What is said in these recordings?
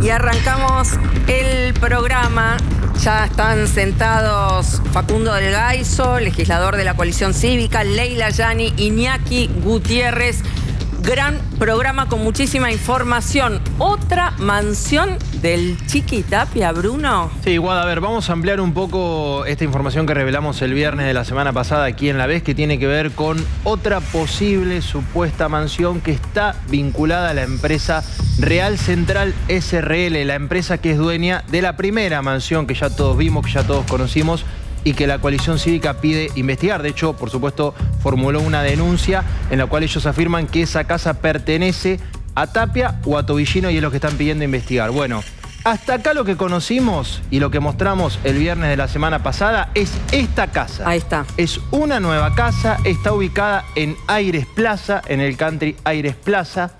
Y arrancamos el programa. Ya están sentados Facundo del Gaiso, legislador de la Coalición Cívica, Leila Yani, Iñaki Gutiérrez. Gran programa con muchísima información. ¿Otra mansión del Chiqui Tapia, Bruno? Sí, Guada, a ver, vamos a ampliar un poco esta información que revelamos el viernes de la semana pasada aquí en La Vez, que tiene que ver con otra posible supuesta mansión que está vinculada a la empresa Real Central SRL, la empresa que es dueña de la primera mansión que ya todos vimos, que ya todos conocimos, y que la Coalición Cívica pide investigar. De hecho, por supuesto, formuló una denuncia en la cual ellos afirman que esa casa pertenece a Tapia o a Tobillino y es lo que están pidiendo investigar. Bueno, hasta acá lo que conocimos y lo que mostramos el viernes de la semana pasada es esta casa. Ahí está. Es una nueva casa, está ubicada en Aires Plaza, en el country Aires Plaza.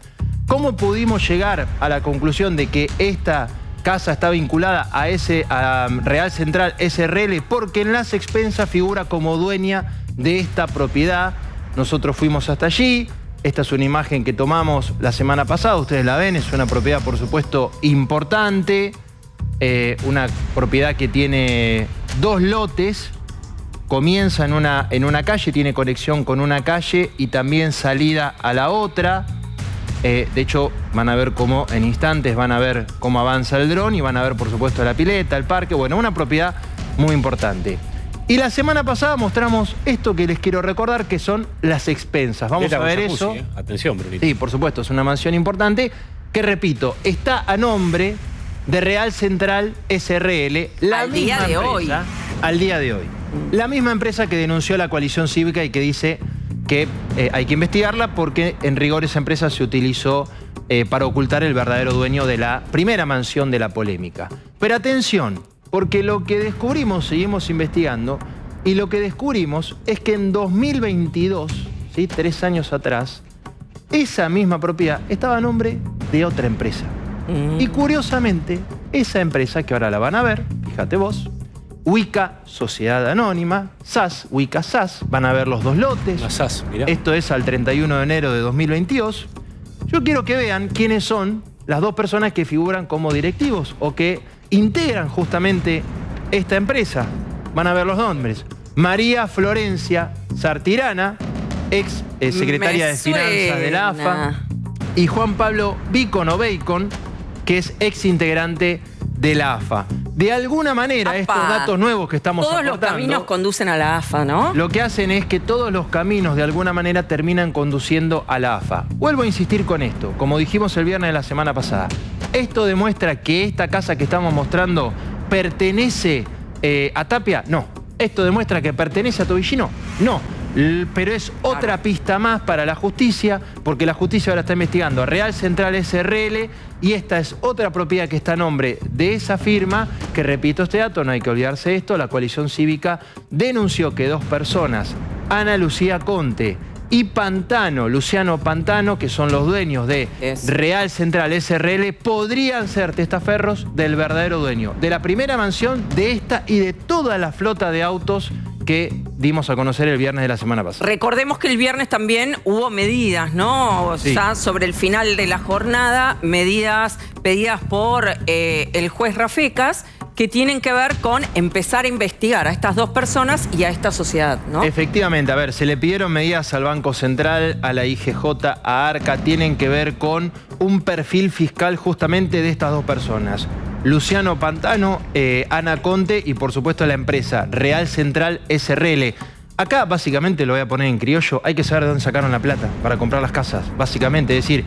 ¿Cómo pudimos llegar a la conclusión de que esta casa está vinculada a Real Central SRL? Porque en las expensas figura como dueña de esta propiedad. Nosotros fuimos hasta allí. Esta es una imagen que tomamos la semana pasada. Ustedes la ven, es una propiedad, por supuesto, importante. Una propiedad que tiene 2 lotes. Comienza en una calle, tiene conexión con una calle y también salida a la otra. De hecho, van a ver cómo en instantes van a ver cómo avanza el dron y van a ver, por supuesto, la pileta, el parque. Bueno, una propiedad muy importante. Y la semana pasada mostramos esto que les quiero recordar, que son las expensas. Vamos a ver eso. Atención, Brunito. Sí, por supuesto, es una mansión importante que, repito, está a nombre de Real Central SRL. Al día de hoy. Al día de hoy. La misma empresa que denunció la Coalición Cívica y que dice que hay que investigarla porque en rigor esa empresa se utilizó para ocultar el verdadero dueño de la primera mansión de la polémica. Pero atención, porque lo que descubrimos, seguimos investigando, y lo que descubrimos es que en 2022, ¿sí? 3 años atrás, esa misma propiedad estaba a nombre de otra empresa. Y curiosamente, esa empresa, que ahora la van a ver, fíjate vos, Wicca Sociedad Anónima, SAS, Wicca SAS, van a ver los 2 lotes. La SAS, mirá. Esto es al 31 de enero de 2022. Yo quiero que vean quiénes son las 2 personas que figuran como directivos o que integran justamente esta empresa. Van a ver los nombres. María Florencia Sartirana, ex secretaria de Finanzas de la AFA, y Juan Pablo Bicon o Bacon, que es ex integrante de la AFA. De alguna manera, estos datos nuevos que estamos aportando, todos los caminos conducen a la AFA, ¿no? Lo que hacen es que todos los caminos de alguna manera terminan conduciendo a la AFA. Vuelvo a insistir con esto, como dijimos el viernes de la semana pasada. ¿Esto demuestra que esta casa que estamos mostrando pertenece a Tapia? No. ¿Esto demuestra que pertenece a Tobillino? No. Pero es otra pista más para la justicia, porque la justicia ahora está investigando a Real Central SRL y esta es otra propiedad que está a nombre de esa firma, que, repito este dato, no hay que olvidarse de esto, la Coalición Cívica denunció que 2 personas, Ana Lucía Conte y Pantano, Luciano Pantano, que son los dueños de Real Central SRL, podrían ser testaferros del verdadero dueño de la primera mansión, de esta y de toda la flota de autos que dimos a conocer el viernes de la semana pasada. Recordemos que el viernes también hubo medidas, ¿no? Sí. Ya sobre el final de la jornada, medidas pedidas por el juez Rafecas, que tienen que ver con empezar a investigar a estas 2 personas y a esta sociedad, ¿no? Efectivamente, a ver, se le pidieron medidas al Banco Central, a la IGJ, a ARCA, tienen que ver con un perfil fiscal justamente de estas 2 personas. Luciano Pantano, Ana Conte y por supuesto la empresa Real Central SRL. Acá básicamente, lo voy a poner en criollo, hay que saber de dónde sacaron la plata para comprar las casas, básicamente. Es decir,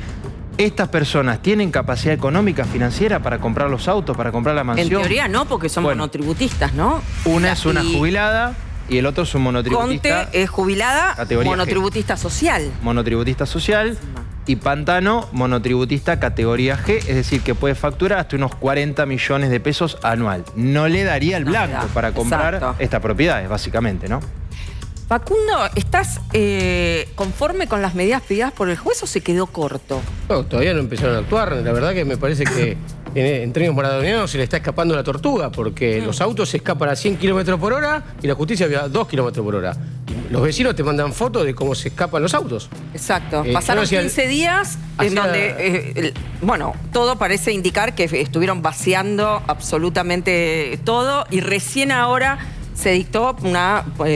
estas personas tienen capacidad económica, financiera para comprar los autos, para comprar la mansión. En teoría no, porque son monotributistas, ¿no? Una es una jubilada y el otro es un monotributista. Conte es jubilada, monotributista social. Monotributista social. Y Pantano, monotributista categoría G, es decir, que puede facturar hasta unos 40 millones de pesos anual. No le daría el blanco para comprar estas propiedades, básicamente, ¿no? Facundo, ¿estás conforme con las medidas pedidas por el juez o se quedó corto? No, todavía no empezaron a actuar. La verdad que me parece que en términos maradonianos se le está escapando la tortuga, porque los autos se escapan a 100 km por hora y la justicia a 2 km por hora. los vecinos te mandan fotos de cómo se escapan los autos. Exacto. Pasaron 15 días en donde, bueno, todo parece indicar que estuvieron vaciando absolutamente todo y recién ahora se dictó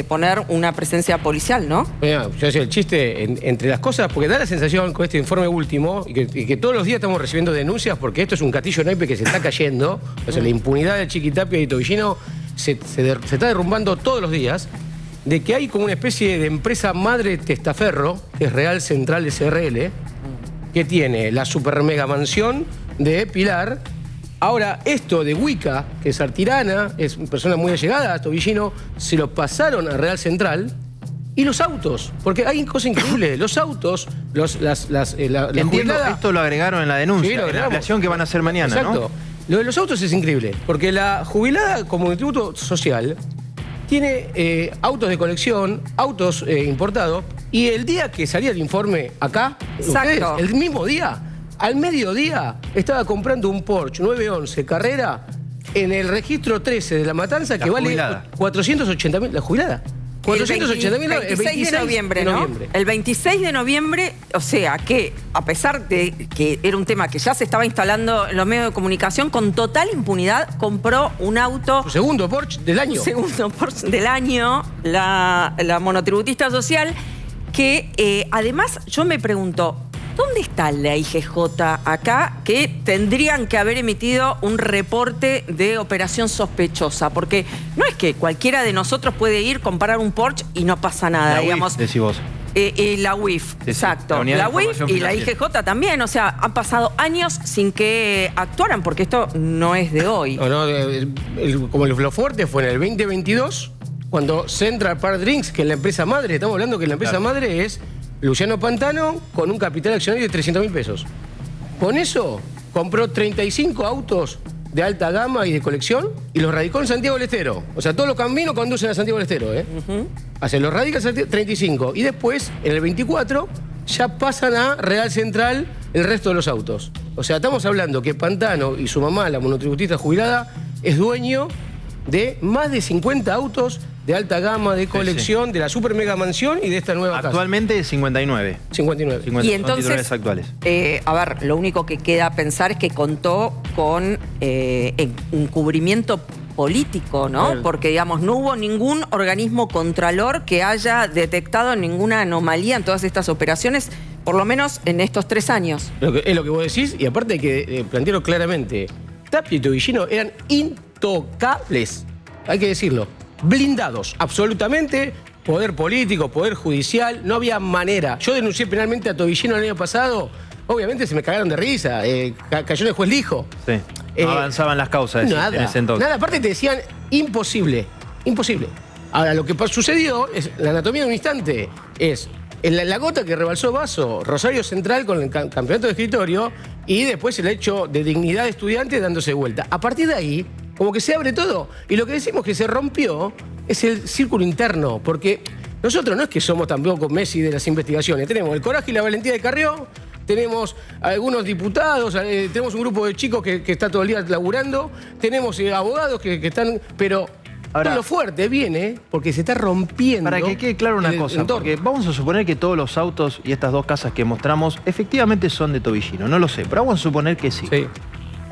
poner una presencia policial, ¿no? Mira, yo decía el chiste entre las cosas, porque da la sensación con este informe último y que todos los días estamos recibiendo denuncias porque esto es un castillo naipe que se está cayendo. O sea, la impunidad de Chiquitapia y Tobillino se está derrumbando todos los días, de que hay como una especie de empresa madre testaferro, que es Real Central SRL, que tiene la super mega mansión de Pilar. Ahora, esto de Wicca, que es Artirana, es una persona muy allegada a Tobillino, se lo pasaron a Real Central. Y los autos, porque hay cosas increíbles. Los autos, la Entiendo, jubilada... esto lo agregaron en la denuncia, Sí, lo en la ampliación que van a hacer mañana, Exacto. ¿no? Lo de los autos es increíble, porque la jubilada como tributo social tiene autos de colección, autos importados, y el día que salía el informe acá, ustedes, el mismo día, al mediodía, estaba comprando un Porsche 911 Carrera en el registro 13 de La Matanza, que vale 480.000, la jubilada. 480.000 el 26 de noviembre, ¿no? El 26 de noviembre, o sea que, a pesar de que era un tema que ya se estaba instalando en los medios de comunicación, con total impunidad compró un auto... Su segundo Porsche del año. Segundo Porsche del año, la monotributista social, que además yo me pregunto, ¿dónde está la IGJ acá que tendrían que haber emitido un reporte de operación sospechosa? Porque no es que cualquiera de nosotros puede ir, comprar un Porsche y no pasa nada, digamos. decís vos. La UIF, exacto. La UIF y la IGJ también, o sea, han pasado años sin que actuaran, porque esto no es de hoy. Como lo fuerte fue en el 2022, cuando Central Park Drinks, que es la empresa madre, estamos hablando que la empresa madre es Luciano Pantano, con un capital accionario de 300.000 pesos. Con eso compró 35 autos de alta gama y de colección y los radicó en Santiago del Estero. O sea, todos los caminos conducen a Santiago del Estero, O sea, los radica en 35. Y después, en el 24, ya pasan a Real Central el resto de los autos. O sea, estamos hablando que Pantano y su mamá, la monotributista jubilada, es dueño de más de 50 autos de alta gama, de colección, de la super mega mansión y de esta nueva casa. Actualmente 59. 59. Y entonces, son titulares actuales. A ver, lo único que queda pensar es que contó con encubrimiento político, ¿no? Porque, digamos, no hubo ningún organismo contralor que haya detectado ninguna anomalía en todas estas operaciones, por lo menos en estos 3 años. Es lo que vos decís, y aparte hay que plantearlo claramente. Tapia y Tobillino eran intocables, hay que decirlo. Blindados, absolutamente, poder político, poder judicial, no había manera. Yo denuncié penalmente a Tobillino el año pasado, obviamente se me cagaron de risa, cayó en el juez Lijo. Sí, no avanzaban las causas en ese entonces. Nada, aparte te decían imposible, imposible. Ahora, lo que sucedió, es la anatomía de un instante, es la gota que rebalsó el vaso, Rosario Central con el campeonato de escritorio y después el hecho de dignidad de estudiante dándose vuelta. A partir de ahí, como que se abre todo. Y lo que decimos que se rompió es el círculo interno, porque nosotros no es que somos tampoco Messi de las investigaciones. Tenemos el coraje y la valentía de Carrió, tenemos algunos diputados, tenemos un grupo de chicos que está todo el día laburando, tenemos abogados que están... Pero ahora, todo lo fuerte viene porque se está rompiendo. Para que quede claro una cosa, porque vamos a suponer que todos los autos y estas 2 casas que mostramos efectivamente son de Tobillino. No lo sé, pero vamos a suponer que sí.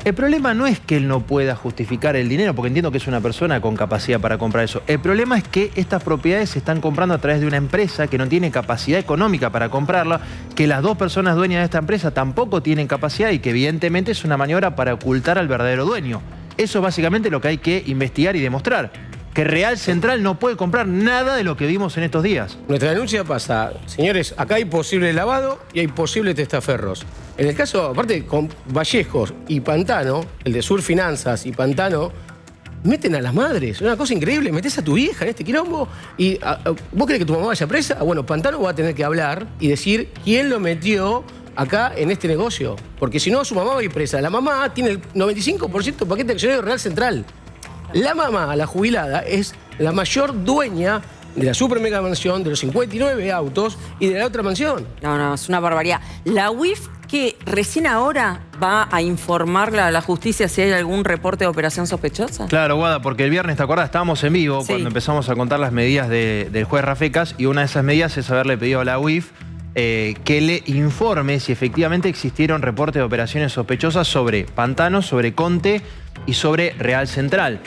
El problema no es que él no pueda justificar el dinero, porque entiendo que es una persona con capacidad para comprar eso. El problema es que estas propiedades se están comprando a través de una empresa que no tiene capacidad económica para comprarla, que las 2 personas dueñas de esta empresa tampoco tienen capacidad y que evidentemente es una maniobra para ocultar al verdadero dueño. Eso es básicamente lo que hay que investigar y demostrar. Que Real Central no puede comprar nada de lo que vimos en estos días. Nuestra denuncia pasa, señores, acá hay posible lavado y hay posible testaferros. En el caso, aparte, con Vallejos y Pantano, el de Sur Finanzas y Pantano, meten a las madres. Es una cosa increíble, metés a tu vieja en este quilombo y ¿vos crees que tu mamá vaya presa? Bueno, Pantano va a tener que hablar y decir quién lo metió acá en este negocio. Porque si no, su mamá va a ir presa. La mamá tiene el 95% de paquete accionario de Real Central. La mamá, la jubilada, es la mayor dueña de la super mega mansión, de los 59 autos y de la otra mansión. No, es una barbaridad. La UIF que recién ahora va a informarle a la justicia si hay algún reporte de operación sospechosa? Claro, Guada, porque el viernes, ¿te acordás? Estábamos en vivo cuando empezamos a contar las medidas del juez Rafecas, y una de esas medidas es haberle pedido a la UIF que le informe si efectivamente existieron reportes de operaciones sospechosas sobre Pantano, sobre Conte y sobre Real Central.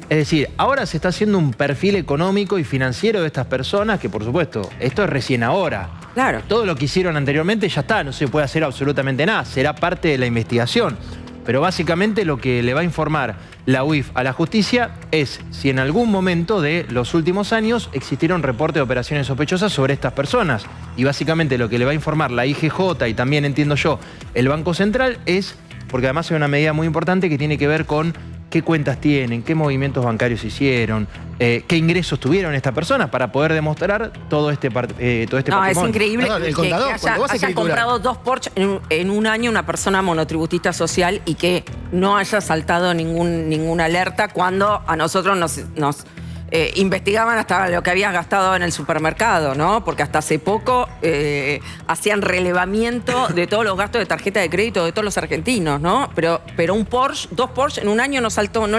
Es decir, ahora se está haciendo un perfil económico y financiero de estas personas que, por supuesto, esto es recién ahora. Claro. Todo lo que hicieron anteriormente ya está, no se puede hacer absolutamente nada, será parte de la investigación. Pero básicamente lo que le va a informar la UIF a la justicia es si en algún momento de los últimos años existieron reportes de operaciones sospechosas sobre estas personas. Y básicamente lo que le va a informar la IGJ y también, entiendo yo, el Banco Central es, porque además hay una medida muy importante que tiene que ver con qué cuentas tienen, qué movimientos bancarios hicieron, qué ingresos tuvieron estas personas para poder demostrar todo este patrimonio. No, es increíble el contador, que haya comprado 2 Porsche en un año una persona monotributista social y que no haya saltado ninguna alerta cuando a nosotros nos investigaban hasta lo que habías gastado en el supermercado, ¿no? Porque hasta hace poco hacían relevamiento de todos los gastos de tarjeta de crédito de todos los argentinos, ¿no? Pero un Porsche, 2 Porsche en un año no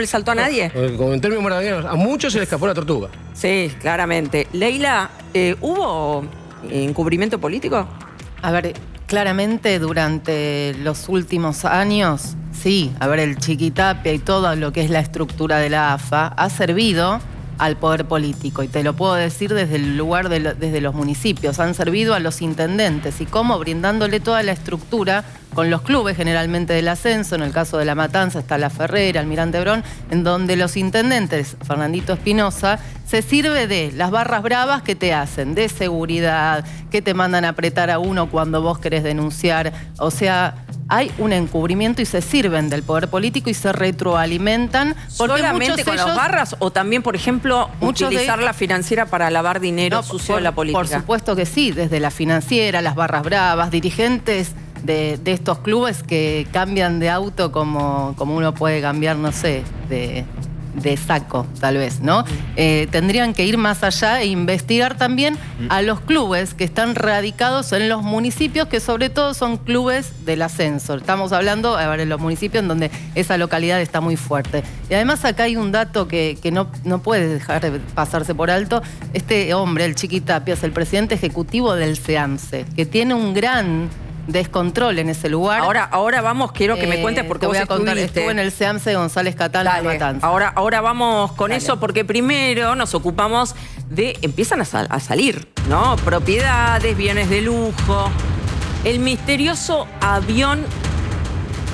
le saltó a nadie. Como en términos maradonianos, a muchos se les escapó la tortuga. Sí, claramente. Leila, ¿hubo encubrimiento político? A ver, claramente durante los últimos años, sí, a ver, el Chiquitapia y todo lo que es la estructura de la AFA ha servido al poder político, y te lo puedo decir desde el lugar desde los municipios, han servido a los intendentes, y cómo brindándole toda la estructura con los clubes generalmente del ascenso. En el caso de La Matanza está La Ferrera, Almirante Brón, en donde los intendentes, Fernandito Espinosa, se sirve de las barras bravas que te hacen, de seguridad, que te mandan a apretar a uno cuando vos querés denunciar. O sea, hay un encubrimiento y se sirven del poder político y se retroalimentan. ¿Solamente con las barras o también, por ejemplo, utilizar la financiera para lavar dinero sucio de la política? Por supuesto que sí, desde la financiera, las barras bravas, dirigentes de estos clubes que cambian de auto como uno puede cambiar, no sé, de saco, tal vez, ¿no? Tendrían que ir más allá e investigar también a los clubes que están radicados en los municipios, que sobre todo son clubes del ascenso. Estamos hablando, a ver, en los municipios en donde esa localidad está muy fuerte. Y además acá hay un dato que no puede dejar de pasarse por alto. Este hombre, el Chiquitapia, es el presidente ejecutivo del SEAMSE, que tiene un gran descontrol en ese lugar. Ahora vamos, quiero que me cuentes porque te voy vos a contar. estuviste. Estuve en el SEAMSE de González Catán, La Matanza. Ahora vamos con eso, porque primero nos ocupamos de... Empiezan a salir, ¿no? Propiedades, bienes de lujo. El misterioso avión,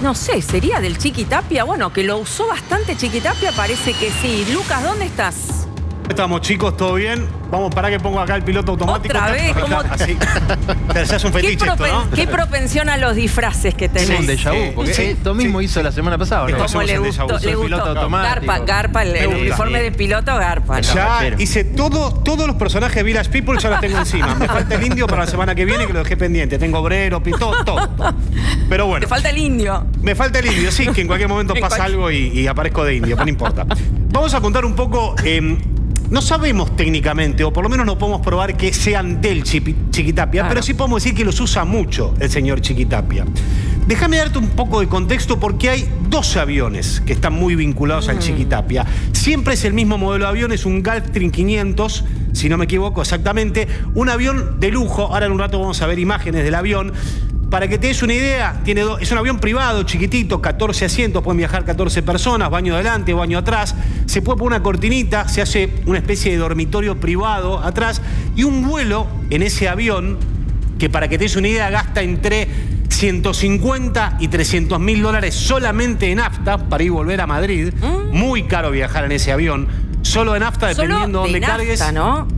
no sé, ¿sería del Chiquitapia? Bueno, que lo usó bastante Chiquitapia, parece que sí. Lucas, ¿dónde estás? Estamos, chicos, ¿todo bien? Vamos, para que pongo acá el piloto automático. ¿Otra vez? Así. Te haces un fetiche esto, ¿no? ¿Qué propensión a los disfraces que tenés? Es un déjà vu, porque esto mismo hizo la semana pasada, ¿no? Como le gustó. Piloto automático. Garpa, el uniforme de piloto, Garpa. Ya hice todos los personajes de Village People, ya los tengo encima. Me falta el indio para la semana que viene, que lo dejé pendiente. Tengo obrero, todo. Pero bueno. Te falta el indio. Me falta el indio, sí, que en cualquier momento pasa algo y aparezco de indio, pero no importa. Vamos a contar un poco... No sabemos técnicamente, o por lo menos no podemos probar que sean del Chiquitapia, pero sí podemos decir que los usa mucho el señor Chiquitapia. Déjame darte un poco de contexto, porque hay 12 aviones que están muy vinculados al Chiquitapia. Siempre es el mismo modelo de avión, es un Gulfstream 500, si no me equivoco exactamente. Un avión de lujo, ahora en un rato vamos a ver imágenes del avión. Para que te des una idea, es un avión privado, chiquitito, 14 asientos, pueden viajar 14 personas, baño adelante, baño atrás. Se puede poner una cortinita, se hace una especie de dormitorio privado atrás. Y un vuelo en ese avión, que para que te des una idea, gasta entre 150 y 300 mil dólares solamente en nafta para ir y volver a Madrid. Muy caro viajar en ese avión. Solo de nafta, dependiendo de dónde cargues. ¿No?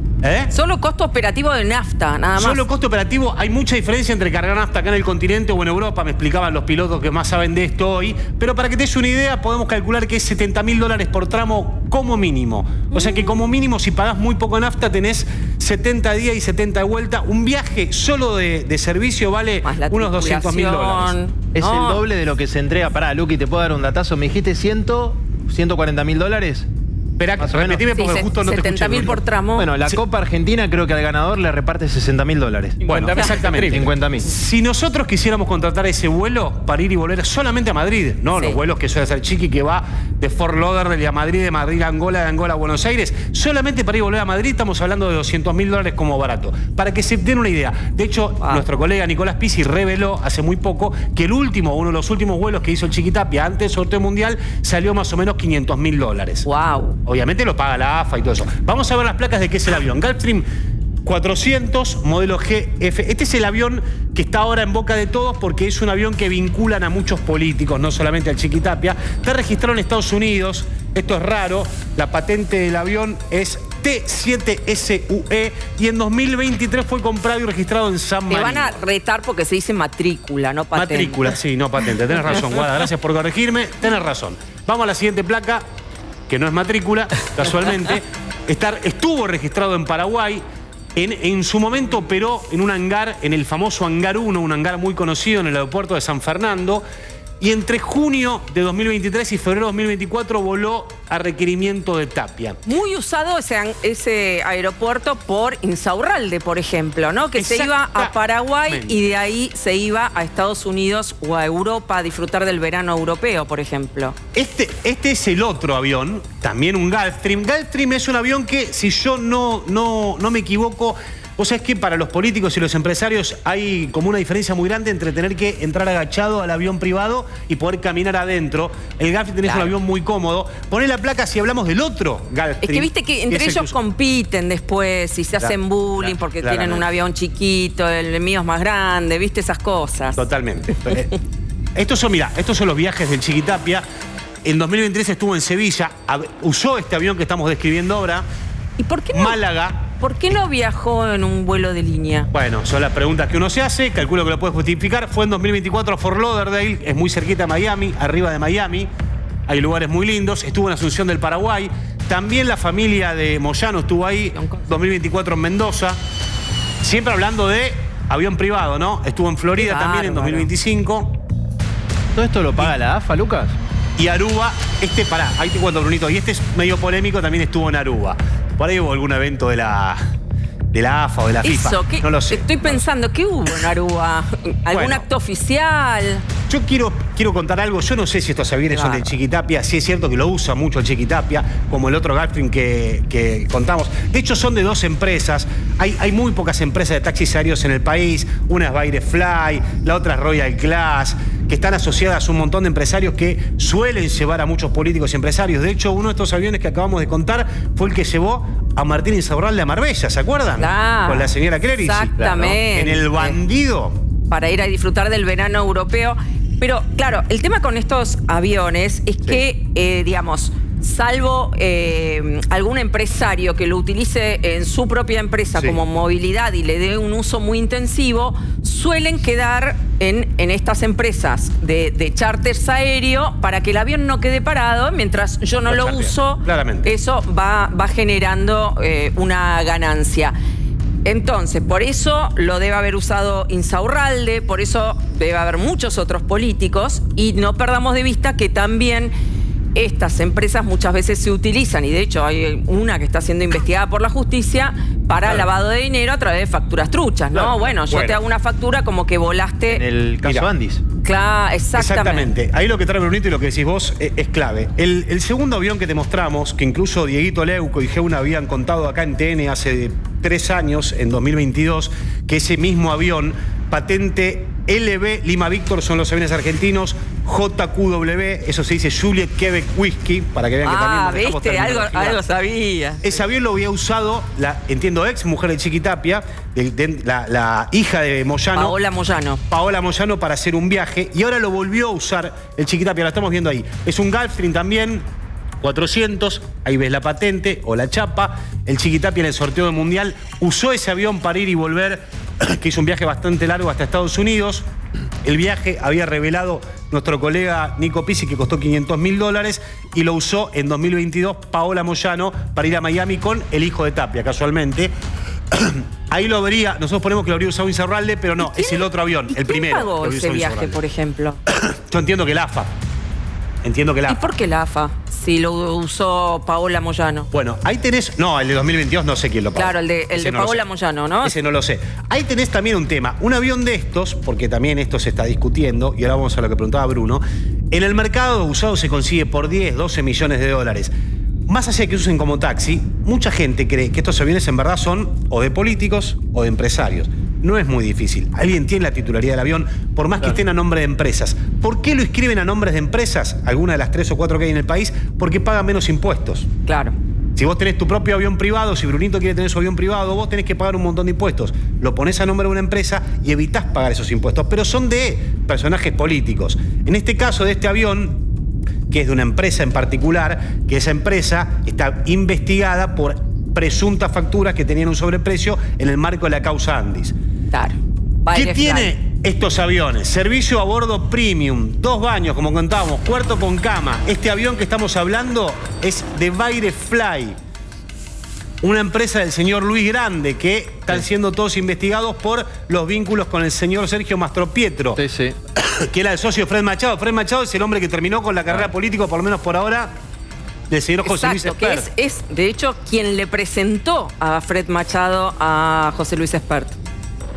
Solo costo operativo de nafta, nada más. Solo costo operativo. Hay mucha diferencia entre cargar nafta acá en el continente o en Europa, me explicaban los pilotos que más saben de esto hoy. Pero para que te des una idea, podemos calcular que es 70 mil dólares por tramo como mínimo. O sea que como mínimo, si pagás muy poco nafta, tenés 70 días y 70 de vuelta. Un viaje solo de servicio vale unos 200 mil dólares. Es el doble de lo que se entrega. Pará, Luqui, te puedo dar un datazo. Me dijiste 140 mil dólares. Espera, Más o menos. repetime porque Sí, justo no te escuché. 70.000 por tramo. Bueno, la Copa Argentina creo que al ganador le reparte $60.000. Bueno, exactamente. 50.000. Si nosotros quisiéramos contratar ese vuelo para ir y volver solamente a Madrid, no Sí. los vuelos que suele hacer Chiqui, que va de Fort Lauderdale a Madrid, de Madrid a Angola, de Angola a Buenos Aires, solamente para ir y volver a Madrid estamos hablando de $200.000 como barato. Para que se den una idea. De hecho, nuestro colega Nicolás Pizzi reveló hace muy poco que uno de los últimos vuelos que hizo el Chiquitapia antes del sorteo mundial salió más o menos $500.000. Wow. Obviamente lo paga la AFA y todo eso. Vamos a ver las placas de qué es el avión. Gulfstream 400, modelo GF. Este es el avión que está ahora en boca de todos porque es un avión que vinculan a muchos políticos, no solamente al Chiquitapia. Está registrado en Estados Unidos. Esto es raro. La patente del avión es T7SUE y en 2023 fue comprado y registrado en San Te Marino. van a retar porque se dice matrícula, no patente. Matrícula, sí, no patente. Tenés razón, Guada. Gracias por corregirme. Tenés razón. Vamos a la siguiente placa, que no es matrícula, casualmente. Estuvo registrado en Paraguay. En su momento operó en un hangar, en el famoso Hangar 1, un hangar muy conocido en el aeropuerto de San Fernando. Y entre junio de 2023 y febrero de 2024 voló a requerimiento de Tapia. Muy usado ese aeropuerto por Insaurralde, por ejemplo, ¿no? Que se iba a Paraguay y de ahí se iba a Estados Unidos o a Europa a disfrutar del verano europeo, por ejemplo. Este es el otro avión, también un Gulfstream. Gulfstream es un avión que, si yo no me equivoco, vos sabés que para los políticos y los empresarios hay como una diferencia muy grande entre tener que entrar agachado al avión privado y poder caminar adentro. El Gulfstream es un avión muy cómodo. Poné la placa si hablamos del otro Gulfstream. Es que viste que entre ellos compiten después y se hacen bullying porque tienen un avión chiquito, el mío es más grande, viste esas cosas. Totalmente. Estos son los viajes del Chiquitapia. En 2023 estuvo en Sevilla, usó este avión que estamos describiendo ahora. ¿Y por qué no? Málaga. ¿Por qué no viajó en un vuelo de línea? Bueno, son las preguntas que uno se hace, calculo que lo puede justificar. Fue en 2024 a Fort Lauderdale, es muy cerquita de Miami, arriba de Miami. Hay lugares muy lindos. Estuvo en Asunción del Paraguay. También la familia de Moyano estuvo ahí, 2024 en Mendoza. Siempre hablando de avión privado, ¿no? Estuvo en Florida también en 2025. ¿Todo esto lo paga la AFA, Lucas? Y Aruba, ahí te cuento, Brunito, y este es medio polémico, también estuvo en Aruba. Por ahí hubo algún evento de la AFA o de la FIFA. No lo sé. Estoy pensando, ¿qué hubo en Aruba? ¿Algún acto oficial? Yo quiero contar algo. Yo no sé si estos aviones son del Chiquitapia. Sí es cierto que lo usa mucho el Chiquitapia, como el otro Gulfstream que contamos. De hecho, son de dos empresas. Hay muy pocas empresas de taxis aéreos en el país. Una es Baire Fly, la otra es Royal Class, que están asociadas a un montón de empresarios que suelen llevar a muchos políticos y empresarios. De hecho, uno de estos aviones que acabamos de contar fue el que llevó a Martín Insaurralde a Marbella, ¿se acuerdan? Claro, con la señora Clerici. Exactamente. En el Bandido. Para ir a disfrutar del verano europeo. Pero, claro, el tema con estos aviones es que, digamos, salvo algún empresario que lo utilice en su propia empresa como movilidad y le dé un uso muy intensivo, suelen quedar en estas empresas de charters aéreo para que el avión no quede parado mientras yo no lo uso. Claramente. Eso va generando una ganancia. Entonces, por eso lo debe haber usado Insaurralde, por eso debe haber muchos otros políticos, y no perdamos de vista que también estas empresas muchas veces se utilizan, y de hecho hay una que está siendo investigada por la justicia para lavado de dinero a través de facturas truchas, ¿no? Bueno, yo te hago una factura como que volaste. En el caso Andis. Claro, exactamente. Ahí lo que trae Brunito y lo que decís vos es clave. El segundo avión que te mostramos, que incluso Dieguito Leuco y Geuna habían contado acá en TN hace 3 años, en 2022, que ese mismo avión, patente LB Lima Víctor, son los aviones argentinos, JQW, eso se dice Juliet Quebec Whiskey, para que vean que también manejamos viste, terminología. algo sabía. Ese avión lo había usado, entiendo, ex mujer de Chiquitapia, la hija de Moyano. Paola Moyano para hacer un viaje, y ahora lo volvió a usar el Chiquitapia, lo estamos viendo ahí. Es un Gulfstream también, 400, ahí ves la patente o la chapa. El Chiquitapia en el sorteo del Mundial usó ese avión para ir y volver, que hizo un viaje bastante largo hasta Estados Unidos. El viaje había revelado nuestro colega Nico Pizzi que costó $500.000 y lo usó en 2022 Paola Moyano para ir a Miami con el hijo de Tapia, casualmente. Ahí lo vería, nosotros ponemos que lo habría usado Insaurralde, pero no, es el otro avión, el primero. ¿Quién pagó ese viaje, por ejemplo? Yo entiendo que el AFA. Entiendo que la ¿Y AFA. por qué la AFA? Si lo usó Paola Moyano. Bueno, ahí tenés... No, el de 2022 no sé quién lo pagó. Claro, el de Ese no lo Paola sé. Moyano, ¿no? Ese no lo sé. Ahí tenés también un tema. Un avión de estos, porque también esto se está discutiendo, y ahora vamos a lo que preguntaba Bruno, en el mercado usado se consigue por 10, 12 millones de dólares. Más allá de que usen como taxi, mucha gente cree que estos aviones en verdad son o de políticos o de empresarios. No es muy difícil. Alguien tiene la titularidad del avión, por más que estén a nombre de empresas. ¿Por qué lo inscriben a nombres de empresas? Alguna de las 3 o 4 que hay en el país, porque pagan menos impuestos. Claro. Si vos tenés tu propio avión privado, si Brunito quiere tener su avión privado, vos tenés que pagar un montón de impuestos. Lo ponés a nombre de una empresa y evitás pagar esos impuestos. Pero son de personajes políticos. En este caso de este avión, que es de una empresa en particular, que esa empresa está investigada por presuntas facturas que tenían un sobreprecio en el marco de la causa Andis. Claro. ¿Qué Firefly. tiene estos aviones? Servicio a bordo premium, 2 baños, como contábamos, cuarto con cama. Este avión que estamos hablando es de Firefly, una empresa del señor Luis Grande, que están siendo todos investigados por los vínculos con el señor Sergio Mastropietro, Sí, sí. que era el socio de Fred Machado. Fred Machado es el hombre que terminó con la carrera política, por lo menos por ahora, del señor José Luis Exacto, que Espert. es, de hecho, quien le presentó a Fred Machado a José Luis Espert.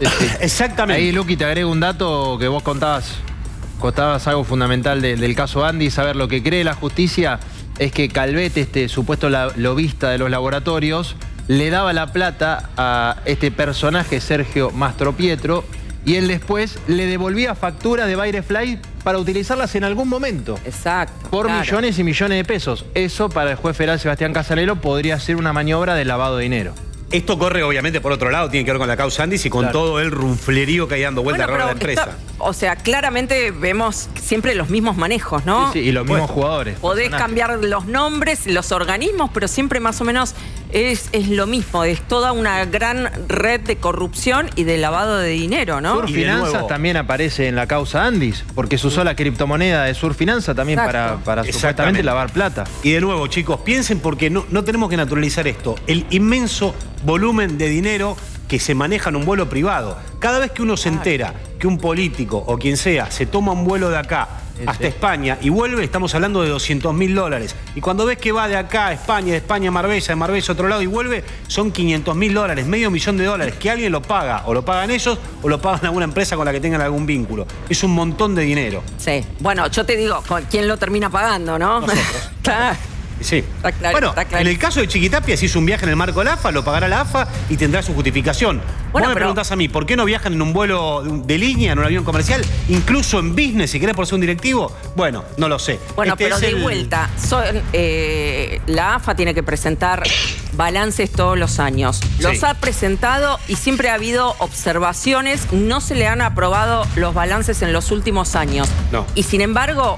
Sí, sí. Exactamente. Ahí, Luqui, te agrego un dato que vos contabas algo fundamental del caso Andy. Saber lo que cree la justicia es que Calvet, este supuesto lobista de los laboratorios, le daba la plata a este personaje, Sergio Mastropietro, y él después le devolvía facturas de Firefly para utilizarlas en algún momento. Exacto. Por claro. millones y millones de pesos. Eso, para el juez federal Sebastián Casanelo, podría ser una maniobra de lavado de dinero. Esto corre, obviamente, por otro lado, tiene que ver con la causa Andis y con Claro. todo el runflerío que hay dando vuelta Bueno, alrededor de la pero empresa. o sea, claramente vemos siempre los mismos manejos, ¿no? Sí, sí, y los mismos jugadores. Podés personajes. cambiar los nombres, los organismos, pero siempre más o menos es lo mismo. Es toda una gran red de corrupción y de lavado de dinero, ¿no? Sur Y de Finanzas nuevo- también aparece en la causa Andis, porque se usó la criptomoneda de Sur Finanza también Exacto. para Exactamente. supuestamente lavar plata. Y de nuevo, chicos, piensen porque no tenemos que naturalizar esto. El inmenso volumen de dinero que se maneja en un vuelo privado. Cada vez que uno se entera que un político o quien sea se toma un vuelo de acá hasta España y vuelve, estamos hablando de $200.000. Y cuando ves que va de acá a España, de España a Marbella, de Marbella a otro lado y vuelve, son $500.000, $500.000, que alguien lo paga, o lo pagan ellos o lo pagan alguna empresa con la que tengan algún vínculo. Es un montón de dinero. Sí. Bueno, yo te digo, ¿quién lo termina pagando, no? Nosotros. Claro. Sí. Está claro, Bueno, está claro. en el caso de Chiquitapia, si hizo un viaje en el marco de la AFA, lo pagará la AFA y tendrá su justificación. Bueno, Vos me pero- preguntás a mí, ¿por qué no viajan en un vuelo de línea, en un avión comercial, incluso en business, si querés por ser un directivo? Bueno, no lo sé. Bueno, Este pero es de el- vuelta, la AFA tiene que presentar balances todos los años. Los Sí. ha presentado y siempre ha habido observaciones. No se le han aprobado los balances en los últimos años. No. Y sin embargo,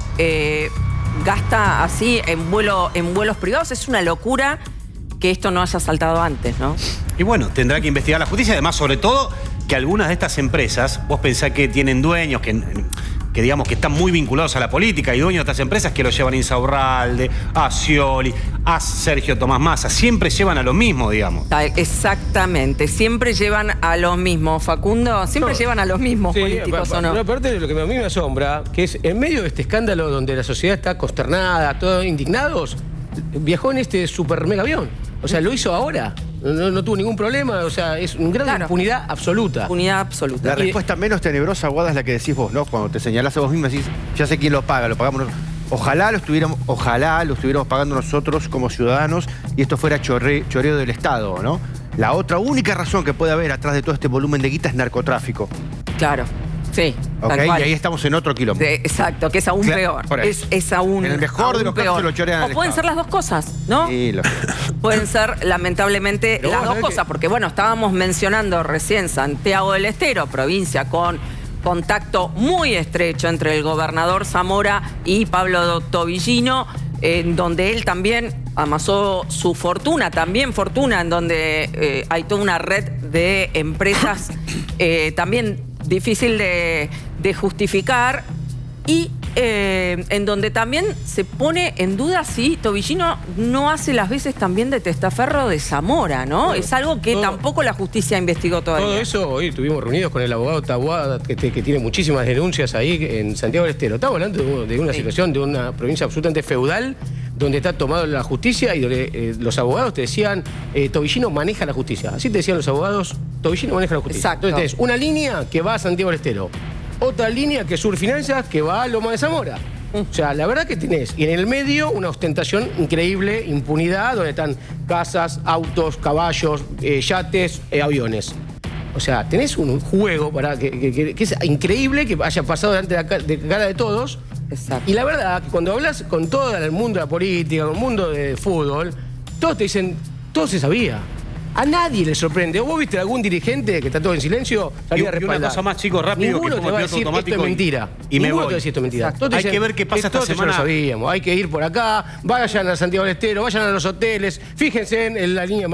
gasta así en vuelos privados. Es una locura que esto no haya saltado antes, ¿no? Y bueno, tendrá que investigar la justicia. Además, sobre todo, que algunas de estas empresas, vos pensás que tienen dueños que digamos que están muy vinculados a la política y dueños de estas empresas que lo llevan a Insaurralde, a Scioli, a Sergio Tomás Massa. Siempre llevan a lo mismo, digamos. Exactamente. Siempre llevan a los mismos, Facundo. Siempre llevan a los mismos políticos, ¿o no? Pero aparte de lo que a mí me asombra, que es en medio de este escándalo donde la sociedad está consternada, todos indignados, viajó en este super mega avión. O sea, lo hizo ahora. No tuvo ningún problema. O sea, es un grado de Claro. impunidad absoluta. Unidad absoluta. La respuesta menos tenebrosa, Guada, es la que decís vos, ¿no? Cuando te señalás a vos mismo, decís, ya sé quién lo paga, lo pagamos nosotros. Ojalá lo estuviéramos pagando nosotros como ciudadanos y esto fuera choreo del Estado, ¿no? La otra única razón que puede haber atrás de todo este volumen de guita es narcotráfico. Claro. Sí. ¿Ok? tal Y cual. ahí estamos en otro kilómetro. Exacto, que es aún Claro, peor. por ahí. Es aún En el mejor de aún los casos peor. se lo chorean al O pueden Estado. ser las dos cosas, ¿no? Sí, Pueden ser, lamentablemente, Pero las vos dos sabés cosas. Porque, bueno, estábamos mencionando recién Santiago del Estero, provincia con contacto muy estrecho entre el gobernador Zamora y Pablo Tobillino, en donde él también amasó su fortuna, también fortuna, en donde hay toda una red de empresas también difícil de justificar. Y en donde también se pone en duda si Tobillino no hace las veces también de testaferro de Zamora, ¿no? Es algo que tampoco la justicia investigó todavía. Todo eso, hoy estuvimos reunidos con el abogado Taboada, que tiene muchísimas denuncias ahí en Santiago del Estero. Estamos hablando de una situación de una provincia absolutamente feudal, donde está tomado la justicia y donde los abogados te decían, Tobillino maneja la justicia. Así te decían los abogados, Tobillino maneja la justicia. Exacto. Entonces tenés una línea que va a Santiago del Estero, otra línea que es Surfinanzas que va a Loma de Zamora. O sea, la verdad que tenés, y en el medio una ostentación increíble, impunidad, donde están casas, autos, caballos, yates, aviones. O sea, tenés un juego para que es increíble que haya pasado delante de cara de todos. Exacto. Y la verdad, que cuando hablas con todo el mundo de la política, con el mundo del fútbol, todos te dicen, todo se sabía. A nadie le sorprende. ¿Vos viste algún dirigente que está todo en silencio? Y una cosa más, chicos, rápido, Ninguno que te va a decir esto es mentira. Y me Ninguno voy. te va a decir esto es mentira. Hay Dicen, que ver qué pasa esta esto semana. Ya lo sabíamos. Hay que ir por acá, vayan a Santiago del Estero, vayan a los hoteles, fíjense en la línea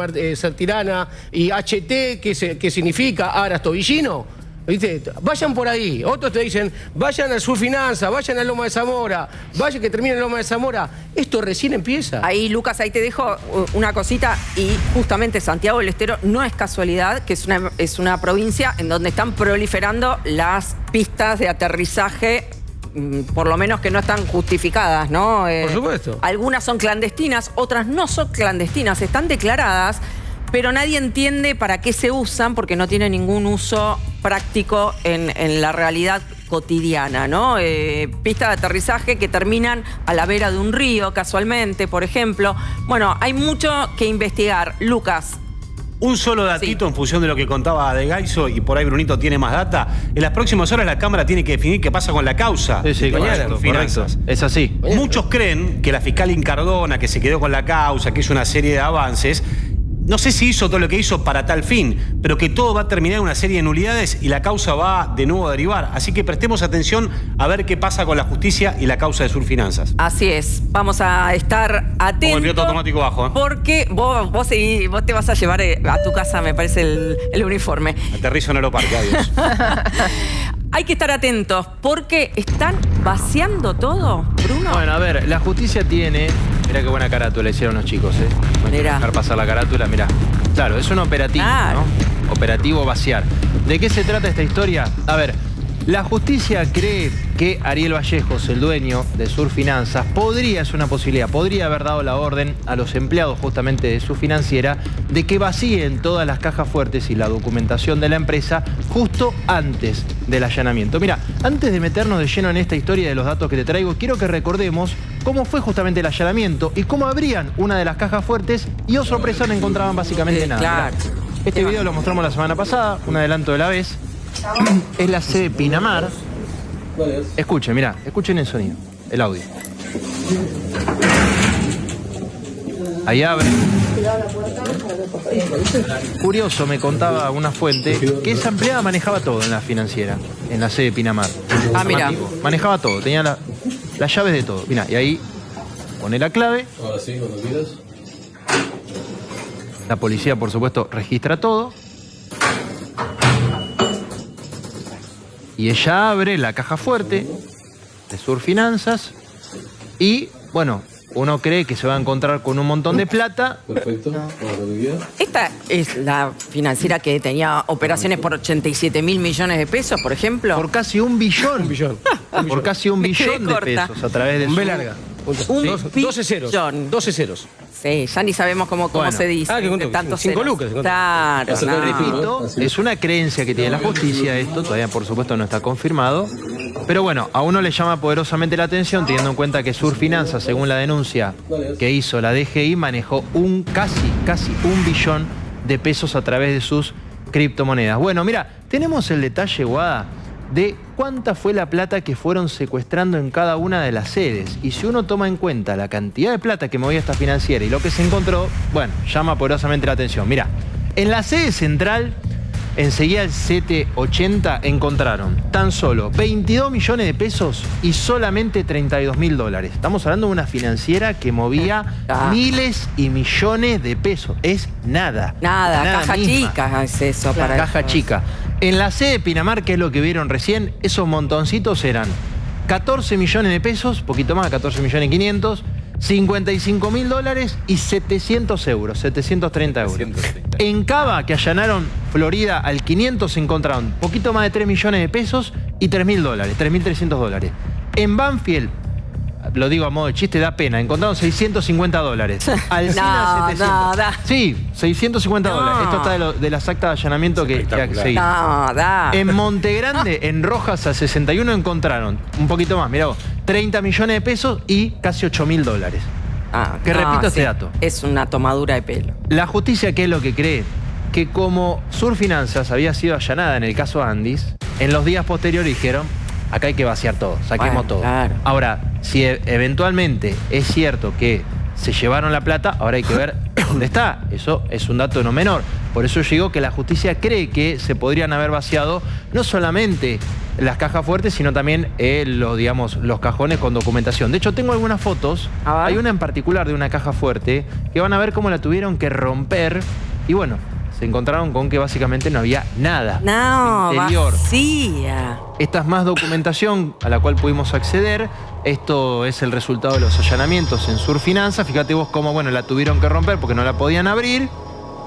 Tirana y HT, ¿qué significa? Aras Tobillino. ¿Viste? Vayan por ahí. Otros te dicen, vayan a Surfinanza, vayan a Loma de Zamora, vayan que termine Loma de Zamora. Esto recién empieza. Ahí, Lucas, ahí te dejo una cosita. Y justamente Santiago del Estero no es casualidad que es una provincia en donde están proliferando las pistas de aterrizaje, por lo menos que no están justificadas, ¿no? Por supuesto. Algunas son clandestinas, otras no son clandestinas, están declaradas, pero nadie entiende para qué se usan porque no tienen ningún uso práctico en la realidad cotidiana, ¿no? Pistas de aterrizaje que terminan a la vera de un río, casualmente, por ejemplo. Bueno, hay mucho que investigar. Lucas. Un solo datito en función de lo que contaba de Gaiso, y por ahí Brunito tiene más data. En las próximas horas la Cámara tiene que definir qué pasa con la causa. Sí, Mañana, finanzas. Es así. Muchos creen que la fiscal Incardona, que se quedó con la causa, que hizo una serie de avances, no sé si hizo todo lo que hizo para tal fin, pero que todo va a terminar en una serie de nulidades y la causa va de nuevo a derivar. Así que prestemos atención a ver qué pasa con la justicia y la causa de Surfinanzas. Así es, vamos a estar atentos. Como el piloto automático bajo, ¿eh? Porque vos te vas a llevar a tu casa, me parece, el uniforme. Aterrizo en el aeroparque, adiós. Hay que estar atentos porque están vaciando todo, Bruno. Bueno, a ver, la justicia tiene... Mirá qué buena carátula hicieron los chicos, ¿eh? No hay que Mirá. dejar pasar la carátula, mirá. Claro, es un operativo, Claro. ¿no? Operativo vaciar. ¿De qué se trata esta historia? A ver, la justicia cree que Ariel Vallejos, el dueño de Surfinanzas, es una posibilidad, podría haber dado la orden a los empleados justamente de su financiera de que vacíen todas las cajas fuertes y la documentación de la empresa justo antes del allanamiento. Mira, antes de meternos de lleno en esta historia de los datos que te traigo, quiero que recordemos cómo fue justamente el allanamiento y cómo abrían una de las cajas fuertes y, oh sorpresa, no encontraban básicamente nada. Claro. Mirá, este video lo mostramos la semana pasada, un adelanto de la vez. Es la sede Pinamar. Escuchen, mirá, escuchen el sonido, el audio. Ahí abre. Curioso, me contaba una fuente que esa empleada manejaba todo en la financiera, en la sede Pinamar. Ah, mirá. Manejaba todo, tenía las llaves de todo. Mirá, y ahí pone la clave. Ahora sí, cuando quieras. La policía, por supuesto, registra todo. Y ella abre la caja fuerte de Surfinanzas y, bueno, uno cree que se va a encontrar con un montón de plata. Perfecto. Cuando quieras. Esta es la financiera que tenía operaciones por 87 mil millones de pesos, por ejemplo. Por casi un billón. Un billón. Por casi un Me quedé billón de corta. pesos a través de Un B su- larga. Un 12 ceros. billón. 12 ceros. Sí, ya ni sabemos cómo Bueno. se dice. Ah, que de tantos 5 ceros. lucas. Claro, Hacer la claro. Repito, es una creencia que tiene la justicia esto, todavía por supuesto no está confirmado. Pero bueno, a uno le llama poderosamente la atención teniendo en cuenta que Surfinanzas, según la denuncia que hizo la DGI, manejó casi un billón de pesos a través de sus criptomonedas. Bueno, mira, tenemos el detalle, Guada, de cuánta fue la plata que fueron secuestrando en cada una de las sedes. Y si uno toma en cuenta la cantidad de plata que movía esta financiera y lo que se encontró, bueno, llama poderosamente la atención. Mira, en la sede central, enseguida el 780, encontraron tan solo 22 millones de pesos y solamente 32 mil dólares. Estamos hablando de una financiera que movía miles y millones de pesos. Es nada. Nada, caja misma. chica es eso. La para caja eso. chica. En la sede de Pinamar, que es lo que vieron recién, esos montoncitos eran 14 millones de pesos, poquito más, 14 millones 500, 55.000 dólares y 700 euros, 730 euros. 730. En Cava, que allanaron Florida al 500, se encontraron poquito más de 3 millones de pesos y 3.000 dólares, 3.300 dólares. En Banfield, lo digo a modo de chiste, da pena, encontraron 650 dólares. Alsina, No, 700. no, da. Sí, 650 No. dólares. Esto está de las actas de allanamiento que seguí. No, da. En Montegrande, en Rojas a 61, encontraron un poquito más, mirá vos, 30 millones de pesos y casi 8.000 dólares. Que repito este dato. Es una tomadura de pelo. La justicia, ¿qué es lo que cree? Que como Surfinanzas había sido allanada en el caso Andis, en los días posteriores dijeron, acá hay que vaciar todo, saquemos Bueno, todo. claro. Ahora, si eventualmente es cierto que se llevaron la plata, ahora hay que ver dónde está. Eso es un dato no menor. Por eso yo digo que la justicia cree que se podrían haber vaciado no solamente las cajas fuertes, sino también los cajones con documentación. De hecho, tengo algunas fotos. A ver. Hay una en particular de una caja fuerte que van a ver cómo la tuvieron que romper. Y bueno, se encontraron con que básicamente no había nada. No, interior. vacía. Esta es más documentación a la cual pudimos acceder. Esto es el resultado de los allanamientos en Surfinanzas. Fíjate vos cómo, bueno, la tuvieron que romper porque no la podían abrir.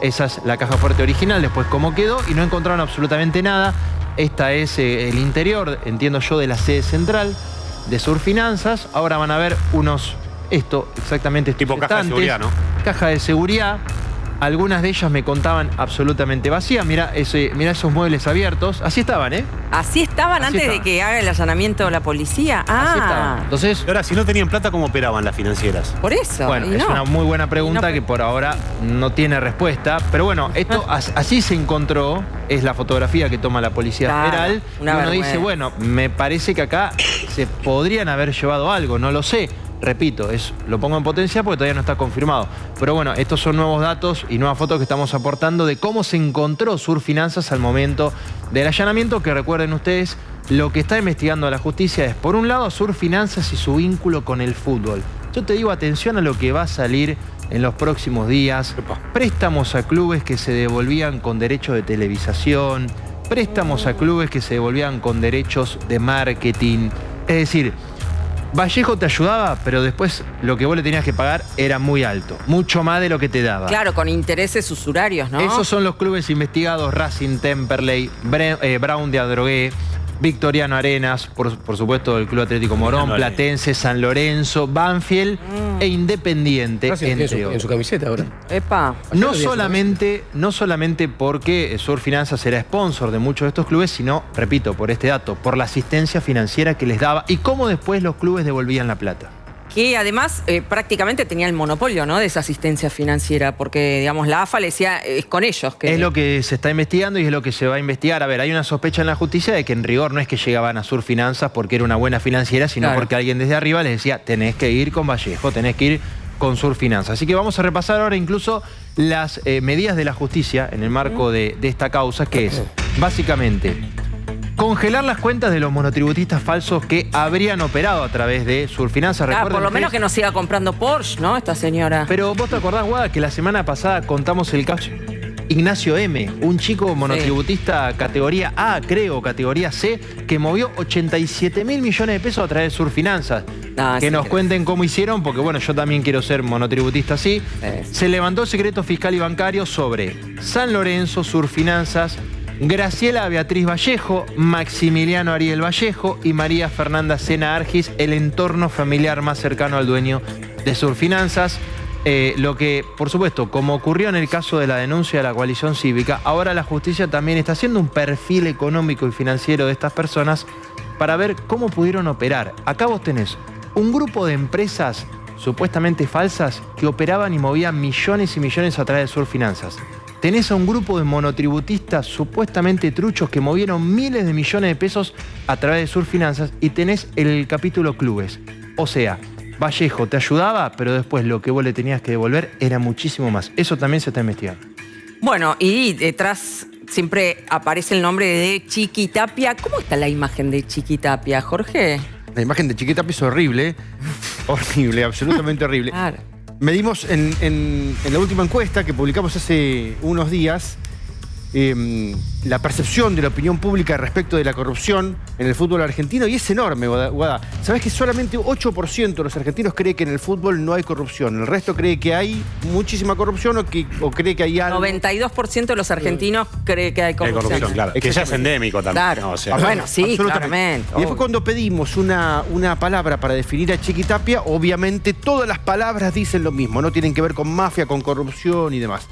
Esa es la caja fuerte original, después cómo quedó y no encontraron absolutamente nada. Esta es el interior, entiendo yo, de la sede central de Surfinanzas. Ahora van a ver esto exactamente. Tipo caja de estantes. seguridad, ¿no? Caja de seguridad. Algunas de ellas me contaban absolutamente vacías. Mirá esos muebles abiertos. Así estaban, ¿eh? ¿Así estaban Así antes estaban. de que haga el allanamiento la policía? Así estaban. Ah, Entonces, Y ahora, si no tenían plata, ¿cómo operaban las financieras? por eso. bueno, y es no. una muy buena pregunta Y no- que por ahora no tiene respuesta. Pero bueno, esto así se encontró. Es la fotografía que toma la Policía Claro, Federal. una Y uno vergüenza. dice, bueno, me parece que acá se podrían haber llevado algo, no lo sé. Repito, lo pongo en potencia porque todavía no está confirmado. Pero bueno, estos son nuevos datos y nuevas fotos que estamos aportando de cómo se encontró Surfinanzas al momento del allanamiento, que recuerden ustedes, lo que está investigando la justicia es, por un lado, Surfinanzas y su vínculo con el fútbol. Yo te digo, atención a lo que va a salir en los próximos días. Epa. Préstamos a clubes que se devolvían con derecho de televisación, préstamos a clubes que se devolvían con derechos de marketing. Es decir, Vallejo te ayudaba, pero después lo que vos le tenías que pagar era muy alto, mucho más de lo que te daba. Claro, con intereses usurarios, ¿no? Esos son los clubes investigados: Racing, Temperley, Brown de Adrogué, Victoriano Arenas, por supuesto el Club Atlético Morón, Victoriano Arenas. Platense, San Lorenzo, Banfield e Independiente, Racing tiene entre en otros. su camiseta ahora. Epa. No Ayer lo solamente porque Surfinanzas era sponsor de muchos de estos clubes, sino, repito, por este dato, por la asistencia financiera que les daba y cómo después los clubes devolvían la plata. Que además prácticamente tenía el monopolio, ¿no? De esa asistencia financiera, porque, digamos, la AFA le decía, es con ellos. Que... Es lo que se está investigando y es lo que se va a investigar. A ver, hay una sospecha en la justicia de que en rigor no es que llegaban a Surfinanzas porque era una buena financiera, sino Claro. porque alguien desde arriba les decía, tenés que ir con Vallejo, tenés que ir con Surfinanzas. Así que vamos a repasar ahora incluso las medidas de la justicia en el marco de esta causa, que es, básicamente, congelar las cuentas de los monotributistas falsos que habrían operado a través de Surfinanzas. Ah, Recuerden por lo que menos que no siga comprando Porsche, ¿no? Esta señora. Pero vos te acordás, Guada, que la semana pasada contamos el caso Ignacio M., un chico monotributista categoría A, creo, categoría C, que movió 87.000 millones de pesos a través de Surfinanzas. Ah, Que sí, nos creo. cuenten cómo hicieron, porque bueno, yo también quiero ser monotributista así. Sí. Se levantó el secreto fiscal y bancario sobre San Lorenzo, Surfinanzas, Graciela Beatriz Vallejo, Maximiliano Ariel Vallejo y María Fernanda Sena Argis, el entorno familiar más cercano al dueño de Surfinanzas. Lo que, por supuesto, como ocurrió en el caso de la denuncia de la coalición cívica, ahora la justicia también está haciendo un perfil económico y financiero de estas personas para ver cómo pudieron operar. Acá vos tenés un grupo de empresas supuestamente falsas que operaban y movían millones y millones a través de Surfinanzas. Tenés a un grupo de monotributistas supuestamente truchos que movieron miles de millones de pesos a través de Surfinanzas y tenés el capítulo clubes. O sea, Vallejo te ayudaba, pero después lo que vos le tenías que devolver era muchísimo más. Eso también se está investigando. Bueno, y detrás siempre aparece el nombre de Chiquitapia. ¿Cómo está la imagen de Chiquitapia, Jorge? La imagen de Chiquitapia es horrible. Horrible, absolutamente horrible. Claro. Medimos en la última encuesta que publicamos hace unos días la percepción de la opinión pública respecto de la corrupción en el fútbol argentino, y es enorme, Guada. ¿Sabés que solamente 8% de los argentinos cree que en el fútbol no hay corrupción? El resto cree que hay muchísima corrupción o cree que hay algo. 92% de los argentinos cree que hay corrupción. Claro. Que ya es endémico también. Claro. ¿no? O sea, Bueno, sí, absolutamente. claramente. Y después cuando pedimos una palabra para definir a Chiquitapia, obviamente todas las palabras dicen lo mismo, no tienen que ver con mafia, con corrupción y demás.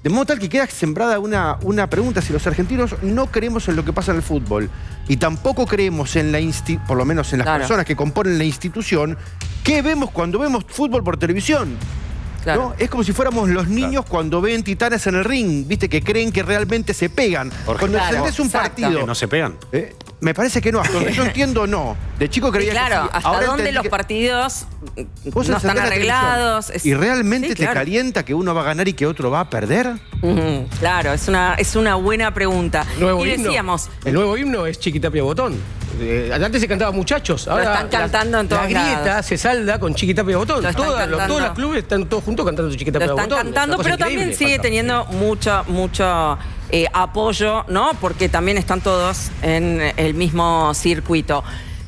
De modo tal que queda sembrada una pregunta: si los argentinos no creemos en lo que pasa en el fútbol y tampoco creemos en por lo menos en las personas que componen la institución, ¿qué vemos cuando vemos fútbol por televisión? Claro. ¿No? Es como si fuéramos los niños cuando ven titanes en el ring, ¿viste? Que creen que realmente se pegan. Cuando entendés un partido... ¿Que no se pegan? Me parece que no. Hasta donde yo entiendo, no. De chico creía que sí. Claro, hasta Ahora dónde entendí los que partidos vos no encendés están la arreglados. televisión ¿Y realmente Sí, te claro. calienta que uno va a ganar y que otro va a perder? Claro, es una buena pregunta. Nuevo Y himno. decíamos, El nuevo himno es Chiquitapia Botón. Antes se cantaba Muchachos. Ahora están cantando en todos La grieta lados. se salda con Chiquitapia Botón. Lo están cantando. Todos los clubes están todos juntos cantando lo Chiquitapia están Botón. cantando, Una cosa pero también increíble. sigue teniendo mucho apoyo, ¿no? Porque también están todos en el mismo circuito.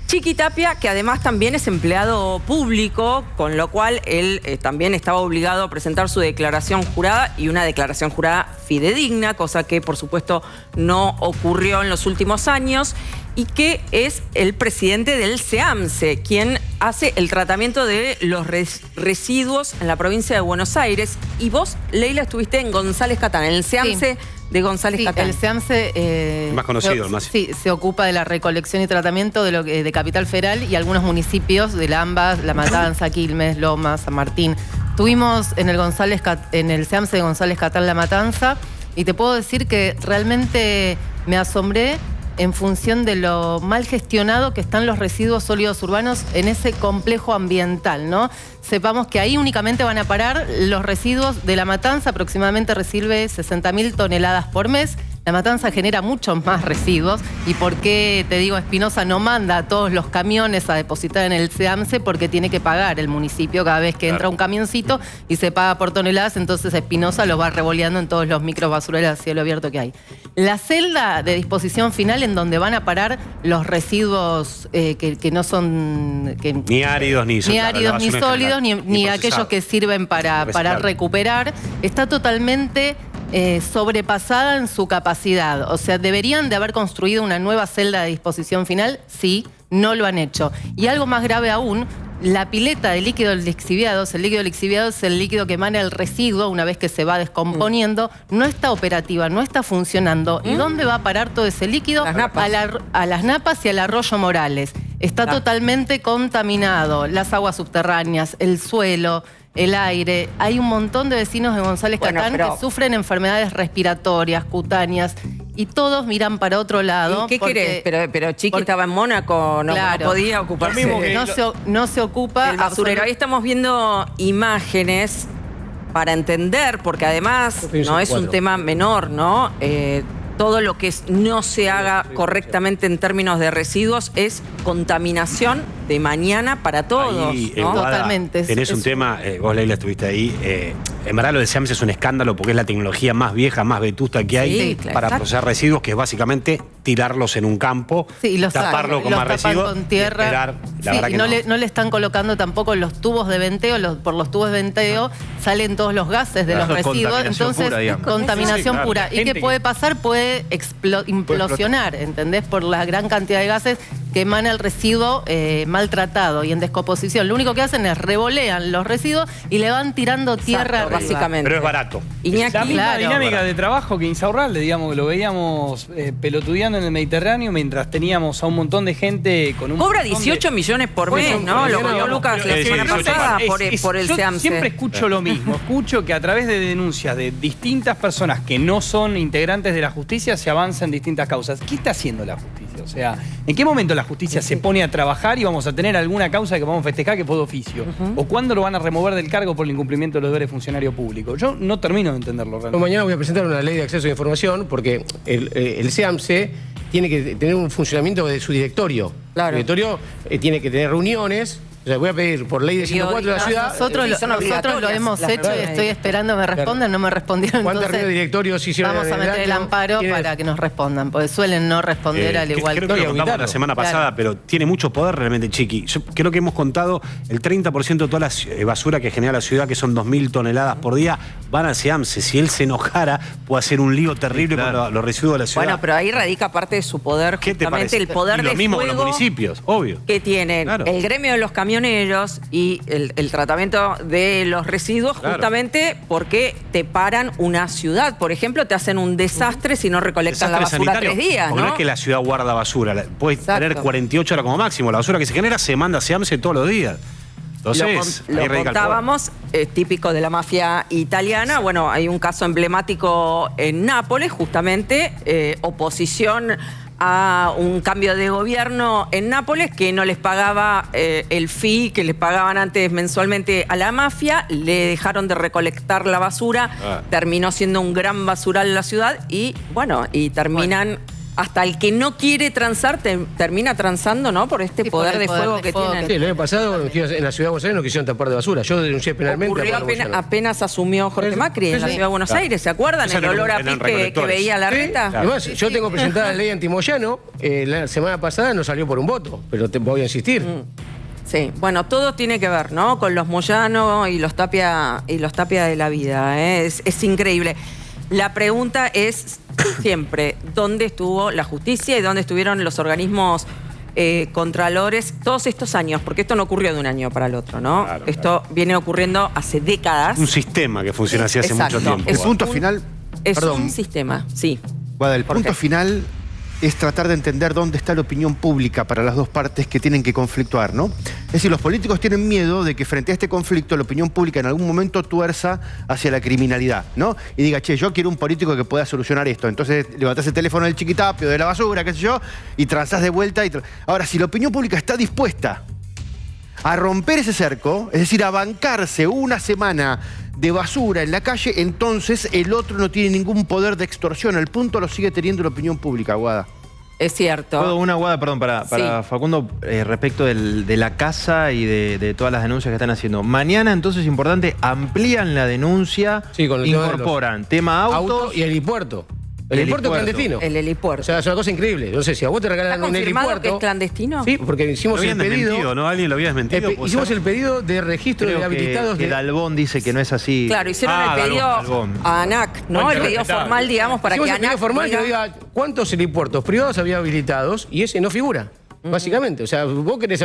Chiquitapia, que además también es empleado público, con lo cual él también estaba obligado a presentar su declaración jurada, y una declaración jurada fidedigna, cosa que por supuesto no ocurrió en los últimos años, y que es el presidente del SEAMSE, quien hace el tratamiento de los residuos en la provincia de Buenos Aires. Y vos, Leila, estuviste en González Catán, en el SEAMSE de González Catán. El SEAMSE más conocido, el más. Sí, se ocupa de la recolección y tratamiento de Capital Federal y algunos municipios de La Ambas, La Matanza, Quilmes, Lomas, San Martín. Estuvimos en el SEAMSE de González Catán, La Matanza, y te puedo decir que realmente me asombré en función de lo mal gestionado que están los residuos sólidos urbanos en ese complejo ambiental, ¿no? Sepamos que ahí únicamente van a parar los residuos de La Matanza, aproximadamente recibe 60.000 toneladas por mes. La Matanza genera muchos más residuos. ¿Y por qué, te digo, Espinosa no manda a todos los camiones a depositar en el SEAMSE? Porque tiene que pagar el municipio cada vez que entra un camioncito y se paga por toneladas, entonces Espinosa los va revoleando en todos los microbasureros a cielo abierto que hay. La celda de disposición final en donde van a parar los residuos que no son... Ni áridos, ni sólidos, ni aquellos que sirven para recuperar, está totalmente sobrepasada en su capacidad. O sea, ¿deberían de haber construido una nueva celda de disposición final? Sí, no lo han hecho. Y algo más grave aún, la pileta de líquido lixiviados, el líquido lixiviado es el líquido que emana el residuo una vez que se va descomponiendo, no está operativa, no está funcionando. ¿Y dónde va a parar todo ese líquido? Las napas. A las napas y al arroyo Morales. Está totalmente contaminado, las aguas subterráneas, el suelo, el aire. Hay un montón de vecinos de González Catán que sufren enfermedades respiratorias, cutáneas, y todos miran para otro lado. ¿Y qué querés? Pero Chiqui estaba en Mónaco, no podía ocuparse. No se ocupa. El basurero. Ahí estamos viendo imágenes para entender, porque además no es un tema menor, ¿no? Todo lo que no se haga correctamente en términos de residuos es contaminación de mañana para todos. Ahí, ¿no? Totalmente. Tenés un tema, vos Leila estuviste ahí, en verdad lo de SEAMSE es un escándalo porque es la tecnología más vieja, más vetusta que hay Sí, claro. para procesar residuos, que es básicamente tirarlos en un campo, Sí, y taparlo con los más tapan residuos con y tierra. esperar. La Sí, verdad y que no le están colocando tampoco los tubos de venteo. Por los tubos de venteo salen todos los gases de Claro, los residuos. contaminación Entonces, pura, digamos. contaminación pura. ¿Y qué puede pasar? Puede implosionar, ¿entendés? Por la gran cantidad de gases que emana el residuo maltratado y en descomposición. Lo único que hacen es revolean los residuos y le van tirando tierra arriba. Básicamente. Pero es barato. Iñaki, La misma Claro. dinámica de trabajo que Insaurralde, digamos, que lo veíamos pelotudeando en el Mediterráneo mientras teníamos a un montón de gente con un cobra montón 18 millones por mes, ¿no? Lo contó Lucas la semana pasada por el yo SEAMSE. siempre escucho lo mismo. Escucho que a través de denuncias de distintas personas que no son integrantes de la justicia se avanza en distintas causas. ¿Qué está haciendo la justicia? O sea, ¿en qué momento la justicia se pone a trabajar y vamos a tener alguna causa que vamos a festejar que fue de oficio? ¿O cuándo lo van a remover del cargo por el incumplimiento de los deberes de funcionario público? Yo no termino de entenderlo realmente. Mañana voy a presentar una ley de acceso a información porque el SEAMSE tiene que tener un funcionamiento de su directorio. Claro. El directorio tiene que tener reuniones O sea, voy a pedir por ley de 104 de la ciudad. Nosotros, son nosotros lo obligatorias hemos las hecho y reuniones. estoy esperando me respondan, no me respondieron. ¿Cuántas Entonces, reuniones de directorios hicieron vamos a en meter el año? amparo ¿Quiénes? para que nos respondan, porque suelen no responder al igual Creo que lo contamos aumentarlo. la semana Claro. pasada, pero tiene mucho poder realmente Chiqui. Yo creo que hemos contado el 30% de toda la basura que genera la ciudad, que son 2.000 toneladas por día, van hacia AMSE. Si él se enojara, puede hacer un lío terrible con los residuos de la ciudad. Bueno, pero ahí radica parte de su poder, ¿Qué te justamente parece? el poder Y lo de mismo con fuego los municipios, obvio. que tienen Claro. el gremio de los camioneros y el tratamiento de los residuos, Claro. justamente porque te paran una ciudad. Por ejemplo, te hacen un desastre si no recolectan la Desastre basura sanitario, 3 días, porque no ¿no? es que la ciudad guarda basura, puede Exacto. tener 48 horas como máximo. La basura que se genera se manda hacia AMSE todos los días. Entonces, Lo ahí radica el poder. contábamos, típico de la mafia italiana. Bueno, hay un caso emblemático en Nápoles, justamente, oposición a un cambio de gobierno en Nápoles que no les pagaba el fee que les pagaban antes mensualmente a la mafia, le dejaron de recolectar la basura, terminó siendo un gran basural la ciudad y bueno, y terminan... Hasta el que no quiere transar termina transando, ¿no? Por este Sí, por poder el de poder fuego de que fuego tienen. Sí, el año pasado en la ciudad de Buenos Aires nos quisieron tapar de basura. Yo denuncié penalmente. Ocurrió a Pablo apenas, Moyano. apenas asumió Jorge Sí, Macri en sí, la sí. ciudad de Buenos Claro. Aires, ¿se acuerdan? Eso El eran- olor a eran pis que recolectores. veía la Sí. reta. Además, yo tengo presentada la ley anti-Moyano. La semana pasada no salió por un voto, pero te voy a insistir. Sí, bueno, todo tiene que ver, ¿no? Con los Moyano y los Tapia de la vida, ¿eh? Es increíble. La pregunta es siempre, ¿dónde estuvo la justicia y dónde estuvieron los organismos contralores todos estos años? Porque esto no ocurrió de un año para el otro, ¿no? Claro, Esto viene ocurriendo hace décadas. Un sistema que funciona así hace Exacto. mucho tiempo. Es El punto un- final, Es perdón, un sistema, sí. Guada, el ¿Por punto qué? final es tratar de entender dónde está la opinión pública para las dos partes que tienen que conflictuar, ¿no? Es decir, los políticos tienen miedo de que frente a este conflicto la opinión pública en algún momento tuerza hacia la criminalidad, ¿no? Y diga, che, yo quiero un político que pueda solucionar esto. Entonces levantás el teléfono del chiquitapio, de la basura, qué sé yo, y transás de vuelta. Ahora, si la opinión pública está dispuesta a romper ese cerco, es decir, a bancarse una semana de basura en la calle, entonces el otro no tiene ningún poder de extorsión. El punto lo sigue teniendo la opinión pública, Guada. Es cierto. ¿Puedo una guada, perdón, para Sí. Facundo, respecto de la casa y de todas las denuncias que están haciendo? Mañana, entonces, importante, amplían la denuncia, Sí, con el tema de los incorporan tema Auto autos y helipuerto. El Helipuerto helipuerto. clandestino. El helipuerto. O sea, es una cosa increíble. No sé, si a vos te ¿Está regalan un confirmado helipuerto... que es clandestino? Sí, porque Lo hicimos el habían desmentido, pedido... ¿no? ¿Alguien lo había desmentido? ¿Puede Hicimos ser? el pedido de registro Creo de habilitados que de... Dalbón dice que no es así. Claro, hicieron el pedido Dalbón. a ANAC, ¿no? Fuente El pedido respetable. formal, digamos, para Hicimos que el pedido ANAC formal que diga- diga cuántos helipuertos privados había habilitados y ese no figura. Básicamente, o sea, vos querés,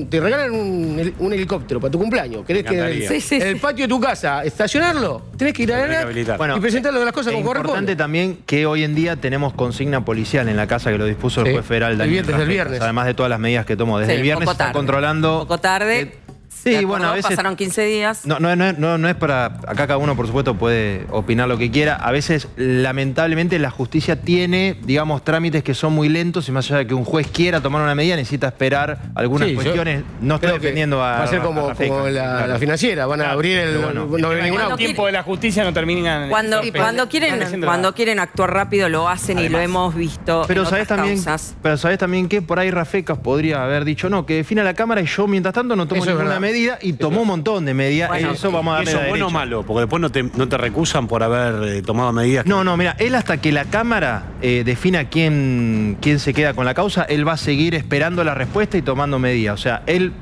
te regalan un helicóptero para tu cumpleaños, querés que en encantaría. Sí, sí, en el sí. patio de tu casa estacionarlo, tenés que ir a Tenés que ANAC habilitar. Bueno, y presentarlo de las cosas Es como importante corresponde. también que hoy en día tenemos consigna policial en la casa que lo dispuso el Sí. juez federal El Daniel viernes, desde el Rafecas, viernes. además de todas las medidas que tomó. Desde Sí, el viernes poco está tarde. controlando... Poco tarde. Sí, Se bueno, a acordó, veces... pasaron 15 días. No es para... Acá cada uno, por supuesto, puede opinar lo que quiera. A veces, lamentablemente, la justicia tiene, digamos, trámites que son muy lentos y más allá de que un juez quiera tomar una medida, necesita esperar algunas Sí, yo cuestiones. No estoy creo que defendiendo a... va a ser como Rafecas, la claro. financiera, van a abrir el... Pero bueno. no viene ningún Cuando auto. El tiempo de la justicia no termina... Cuando Están quieren actuar rápido lo hacen y lo Además. hemos visto Pero en sabés otras también, causas. pero sabés también que por ahí Rafecas podría haber dicho no, que defina la Cámara y yo mientras tanto no tomo Eso es ninguna verdad. medida y tomó un montón de medidas. Bueno, Eso vamos a ¿Y darle eso la es bueno o derecha. malo? Porque después no te recusan por haber tomado medidas. No, mira, él hasta que la Cámara defina quién se queda con la causa, él va a seguir esperando la respuesta y tomando medidas. O sea, él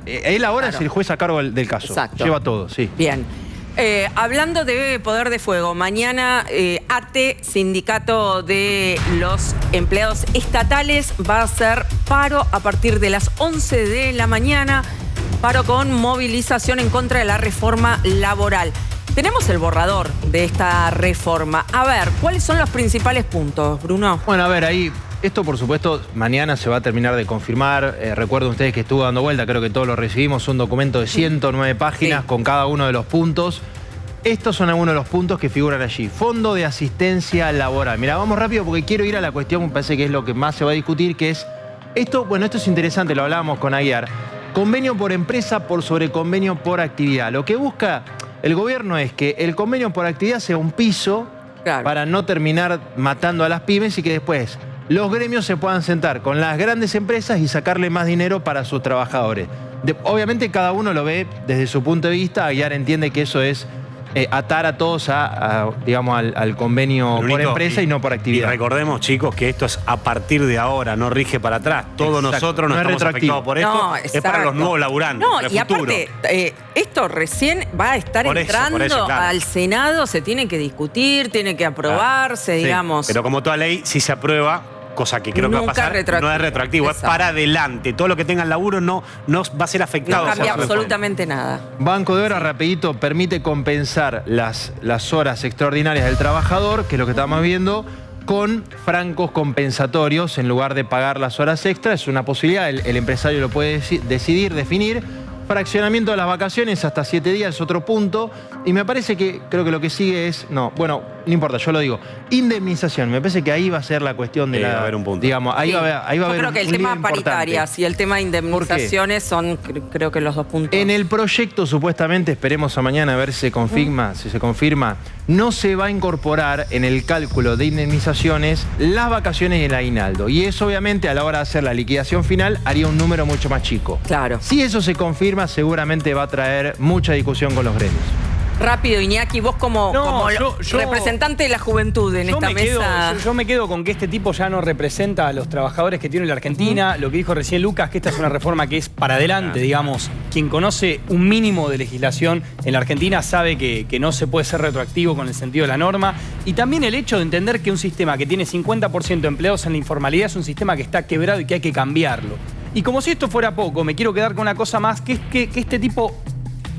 ahora Claro. es el juez a cargo del caso. Exacto. Lleva todo, sí. Bien. Hablando de poder de fuego, mañana ATE, Sindicato de los Empleados Estatales, va a hacer paro a partir de las 11 de la mañana, paro con movilización en contra de la reforma laboral. Tenemos el borrador de esta reforma. A ver, ¿cuáles son los principales puntos, Bruno? Bueno, a ver, ahí, esto por supuesto mañana se va a terminar de confirmar. Recuerden ustedes que estuvo dando vuelta, creo que todos lo recibimos, un documento de 109 páginas Sí. con cada uno de los puntos. Estos son algunos de los puntos que figuran allí. Fondo de asistencia laboral. Mira, vamos rápido porque quiero ir a la cuestión, me parece que es lo que más se va a discutir, que es esto, bueno, esto es interesante, lo hablábamos con Aguiar. Convenio por empresa por sobre convenio por actividad. Lo que busca el gobierno es que el convenio por actividad sea un piso Claro. para no terminar matando a las pymes y que después los gremios se puedan sentar con las grandes empresas y sacarle más dinero para sus trabajadores. Obviamente cada uno lo ve desde su punto de vista. Aguiar entiende que eso es atar a todos digamos, al convenio por empresa y no por actividad. Y recordemos, chicos, que esto es a partir de ahora, no rige para atrás. Todos nosotros no estamos afectados por esto. No, es para los nuevos laburantes. No, el y futuro. aparte, esto recién va a estar Por eso, entrando claro. al Senado, se tiene que discutir, tiene que aprobarse, Sí, digamos. Pero como toda ley, si se aprueba, cosa que creo que va a Nunca pasar, retroactivo. no es retroactivo, Exacto. es para adelante. Todo lo que tenga el laburo no va a ser afectado. No cambia por la absolutamente nada. Banco de Obra, rapidito, permite compensar las horas extraordinarias del trabajador, que es lo que estamos viendo, con francos compensatorios en lugar de pagar las horas extras. Es una posibilidad, el empresario lo puede decidir, definir. Fraccionamiento de las vacaciones hasta 7 días es otro punto. Y me parece que, creo que lo que sigue es, no importa, yo lo digo, indemnización. Me parece que ahí va a ser la cuestión de va a haber un punto. Digamos, ahí Sí. va a haber Yo creo que el un tema lío importante. paritarias y el tema indemnizaciones son, creo que los dos puntos. En el proyecto, supuestamente, esperemos a mañana a ver si se confirma, no se va a incorporar en el cálculo de indemnizaciones las vacaciones y el aguinaldo. Y eso, obviamente, a la hora de hacer la liquidación final, haría un número mucho más chico. Claro. Si eso se confirma, seguramente va a traer mucha discusión con los gremios. Rápido, Iñaki, vos como representante de la juventud en esta mesa. Yo me quedo con que este tipo ya no representa a los trabajadores que tiene la Argentina. Lo que dijo recién Lucas, que esta es una reforma que es para adelante, digamos. Quien conoce un mínimo de legislación en la Argentina sabe que no se puede ser retroactivo con el sentido de la norma. Y también el hecho de entender que un sistema que tiene 50% de empleados en la informalidad es un sistema que está quebrado y que hay que cambiarlo. Y como si esto fuera poco, me quiero quedar con una cosa más, que es que este tipo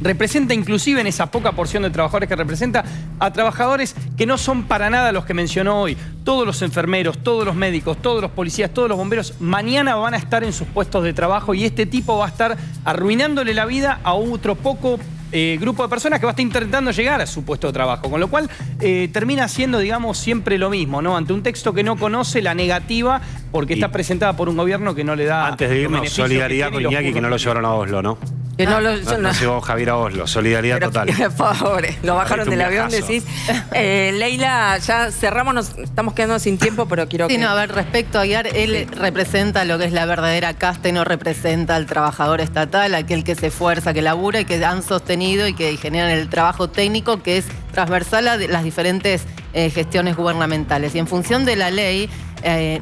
representa, inclusive en esa poca porción de trabajadores que representa, a trabajadores que no son para nada los que mencionó hoy. Todos los enfermeros, todos los médicos, todos los policías, todos los bomberos, mañana van a estar en sus puestos de trabajo y este tipo va a estar arruinándole la vida a otro poco grupo de personas que va a estar intentando llegar a su puesto de trabajo. Con lo cual termina siendo, digamos, siempre lo mismo, ¿no? Ante un texto que no conoce la negativa porque está presentada por un gobierno que no le da... Antes de irnos, solidaridad con Iñaki, que no lo llevaron a Oslo, ¿no? Que no lo No llegó Javier a Oslo, solidaridad total. Pobre, lo bajaron Parece un del avión, viajazo. decís. Leila, ya cerramos, estamos quedando sin tiempo, pero quiero Sí, que... no, a ver, respecto a Aguiar, él representa lo que es la verdadera casta y no representa al trabajador estatal, aquel que se esfuerza, que labura y que han sostenido y que generan el trabajo técnico que es transversal a las diferentes gestiones gubernamentales. Y en función de la ley,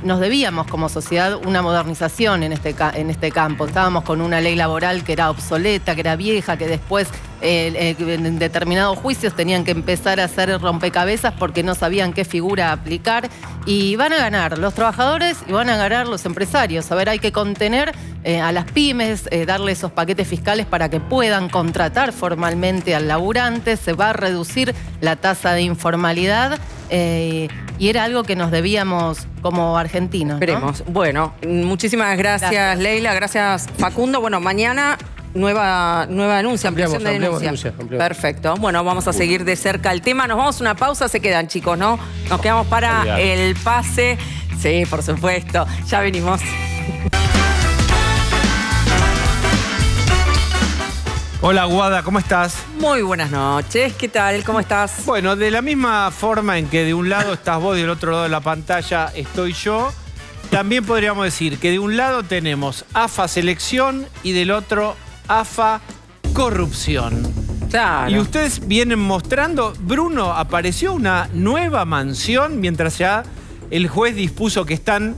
nos debíamos como sociedad una modernización en este campo. Estábamos con una ley laboral que era obsoleta, que era vieja, que después en determinados juicios tenían que empezar a hacer rompecabezas porque no sabían qué figura aplicar. Y van a ganar los trabajadores y van a ganar los empresarios. A ver, hay que contener a las pymes, darle esos paquetes fiscales para que puedan contratar formalmente al laburante. Se va a reducir la tasa de informalidad. Y era algo que nos debíamos como argentinos, ¿no? Esperemos. Bueno, muchísimas gracias, Leila, gracias, Facundo. Bueno, mañana nueva denuncia, ampliación de denuncia. Perfecto. Bueno, vamos a seguir de cerca el tema. Nos vamos a una pausa, se quedan, chicos, ¿no? Nos quedamos para el pase. Sí, por supuesto. Ya venimos. Hola, Guada, ¿cómo estás? Muy buenas noches. ¿Qué tal? ¿Cómo estás? Bueno, de la misma forma en que de un lado estás vos y del otro lado de la pantalla estoy yo, también podríamos decir que de un lado tenemos AFA Selección y del otro AFA Corrupción. Claro. Y ustedes vienen mostrando, Bruno, apareció una nueva mansión mientras ya el juez dispuso que están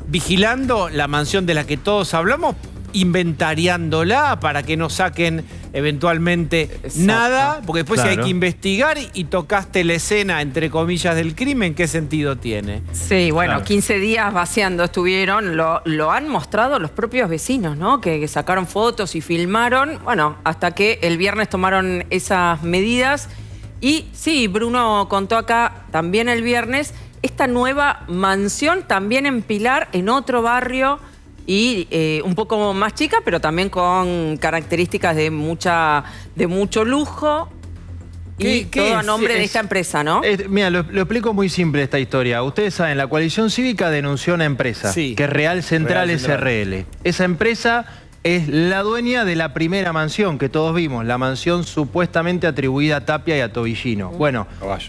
vigilando la mansión de la que todos hablamos, inventariándola para que no saquen eventualmente nada, porque después si hay que investigar y tocaste la escena, entre comillas, del crimen, ¿qué sentido tiene? Sí, bueno, 15 días vaciando estuvieron, lo han mostrado los propios vecinos, ¿no? Que sacaron fotos y filmaron, bueno, hasta que el viernes tomaron esas medidas. Y sí, Bruno contó acá también el viernes, esta nueva mansión también en Pilar, en otro barrio, y un poco más chica, pero también con características de mucho lujo. Y todo a nombre de esta empresa, ¿no? Mira, lo explico muy simple esta historia. Ustedes saben, la coalición cívica denunció una empresa, que es Real Central SRL. Esa empresa es la dueña de la primera mansión que todos vimos, la mansión supuestamente atribuida a Tapia y a Tobillino. Bueno,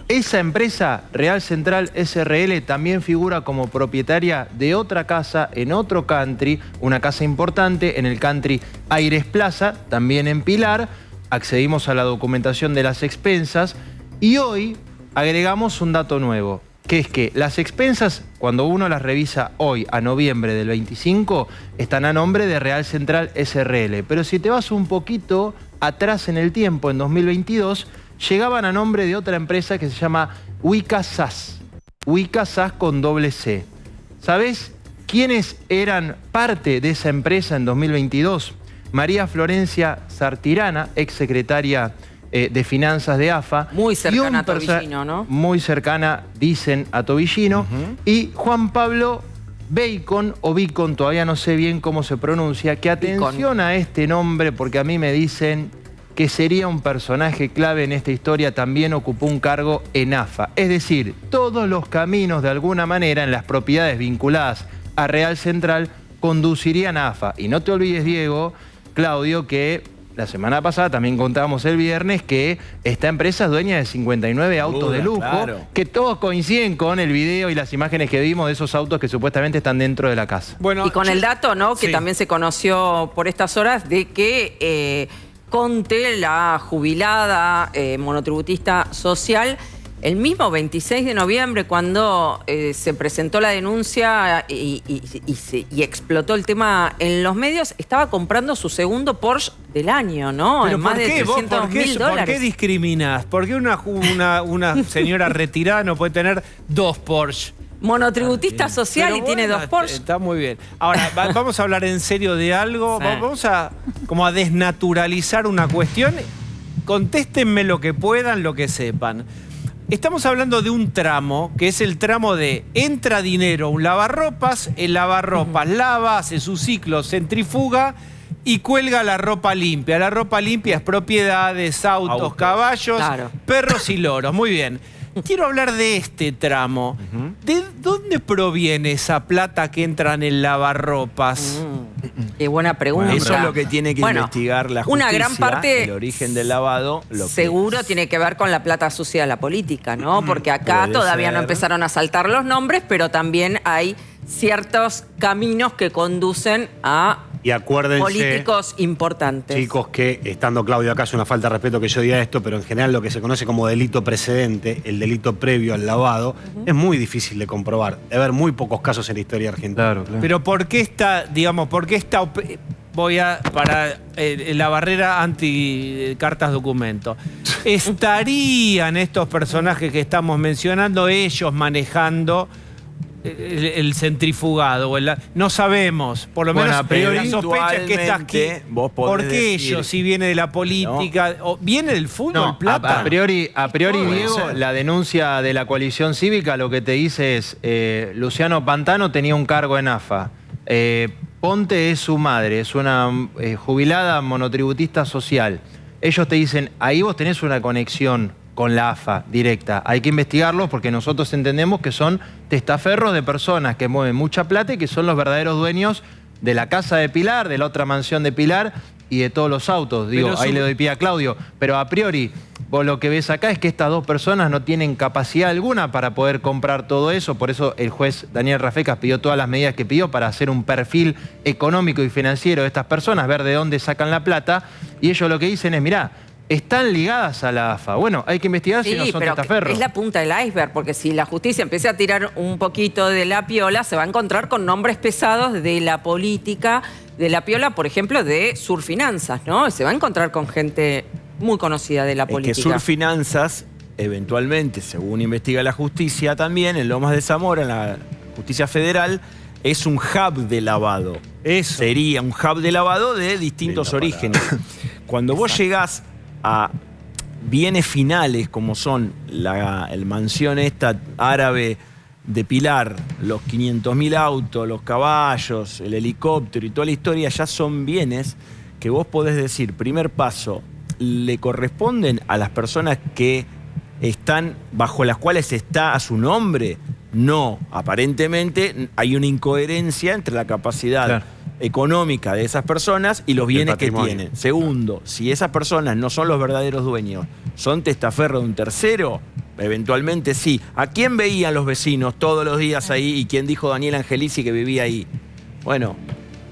esa empresa, Real Central SRL, también figura como propietaria de otra casa en otro country, una casa importante en el country Aires Plaza, también en Pilar. Accedimos a la documentación de las expensas y hoy agregamos un dato nuevo, que es que las expensas, cuando uno las revisa hoy, a noviembre del 25, están a nombre de Real Central SRL. Pero si te vas un poquito atrás en el tiempo, en 2022, llegaban a nombre de otra empresa que se llama Wika SAS. Wika SAS con doble C. ¿Sabés quiénes eran parte de esa empresa en 2022? María Florencia Sartirana, exsecretaria de Finanzas de AFA. Muy cercana a Tobillino, ¿no? Muy cercana, dicen, a Tobillino. Y Juan Pablo Bacon, o Bacon, todavía no sé bien cómo se pronuncia, que atención a este nombre, porque a mí me dicen que sería un personaje clave en esta historia, también ocupó un cargo en AFA. Es decir, todos los caminos, de alguna manera, en las propiedades vinculadas a Real Central, conducirían a AFA. Y no te olvides, Diego, Claudio, que la semana pasada también contábamos el viernes que esta empresa es dueña de 59 autos de lujo, que todos coinciden con el video y las imágenes que vimos de esos autos que supuestamente están dentro de la casa. Bueno, y con el dato, ¿no? Que también se conoció por estas horas de que Conte, la jubilada monotributista social, el mismo 26 de noviembre, cuando se presentó la denuncia y explotó el tema en los medios, estaba comprando su segundo Porsche del año, ¿no? ¿Pero en más por qué? de 300.000 dólares. ¿Por qué discriminás? ¿Por qué una señora retirada no puede tener 2 Porsche? Monotributista social y tiene 2 Porsche. Está muy bien. Ahora, vamos a hablar en serio de algo. Sí. Vamos a desnaturalizar una cuestión. Contéstenme lo que puedan, lo que sepan. Estamos hablando de un tramo, que es el tramo de entra dinero a un lavarropas, el lavarropas lava, hace su ciclo, centrifuga y cuelga la ropa limpia. La ropa limpia es propiedades, autos, caballos, perros y loros. Muy bien. Quiero hablar de este tramo. ¿De dónde proviene esa plata que entra en el lavarropas? Qué buena pregunta. Eso es lo que tiene que investigar la justicia. Una gran parte, el origen del lavado. Seguro tiene que ver con la plata sucia de la política, ¿no? Porque acá todavía no empezaron a saltar los nombres, pero también hay ciertos caminos que conducen a políticos importantes. Chicos, que estando Claudio acá es una falta de respeto que yo diga esto, pero en general lo que se conoce como delito precedente, el delito previo al lavado, es muy difícil de comprobar. Debe haber muy pocos casos en la historia argentina. Claro. Pero ¿por qué está, para la barrera anti cartas documento? ¿Estarían estos personajes que estamos mencionando ellos manejando el centrifugado? No sabemos, por lo menos a priori, la sospecha es que está aquí. Porque ellos, si viene de la política, o viene del fútbol, plata. A priori Diego, la denuncia de la coalición cívica lo que te dice es, Luciano Pantano tenía un cargo en AFA. Ponte es su madre, es una jubilada monotributista social. Ellos te dicen, ahí vos tenés una conexión con la AFA directa. Hay que investigarlos porque nosotros entendemos que son testaferros de personas que mueven mucha plata y que son los verdaderos dueños de la casa de Pilar, de la otra mansión de Pilar y de todos los autos. Digo, ahí le doy pie a Claudio. Pero a priori, vos lo que ves acá es que estas dos personas no tienen capacidad alguna para poder comprar todo eso. Por eso el juez Daniel Rafecas pidió todas las medidas que pidió para hacer un perfil económico y financiero de estas personas, ver de dónde sacan la plata. Y ellos lo que dicen es, mirá, están ligadas a la AFA. Bueno, hay que investigar si no son testaferros. Es la punta del iceberg, porque si la justicia empieza a tirar un poquito de la piola, se va a encontrar con nombres pesados de la política, de la piola, por ejemplo, de Surfinanzas, ¿no? Se va a encontrar con gente muy conocida de la política. Que Surfinanzas, eventualmente, según investiga la justicia también, en Lomas de Zamora, en la justicia federal, es un hub de lavado. Eso. Sería un hub de lavado de distintos orígenes. Cuando vos llegás a bienes finales como son el mansión esta árabe de Pilar, los 500.000 autos, los caballos, el helicóptero y toda la historia, ya son bienes que vos podés decir, primer paso, le corresponden a las personas que están bajo las cuales está a su nombre. No, aparentemente hay una incoherencia entre la capacidad económica de esas personas y los bienes que patrimonio. tienen. Segundo, si esas personas no son los verdaderos dueños, son testaferros de un tercero, eventualmente sí. ¿A quién veían los vecinos todos los días ahí y quién dijo Daniel Angelici que vivía ahí? Bueno,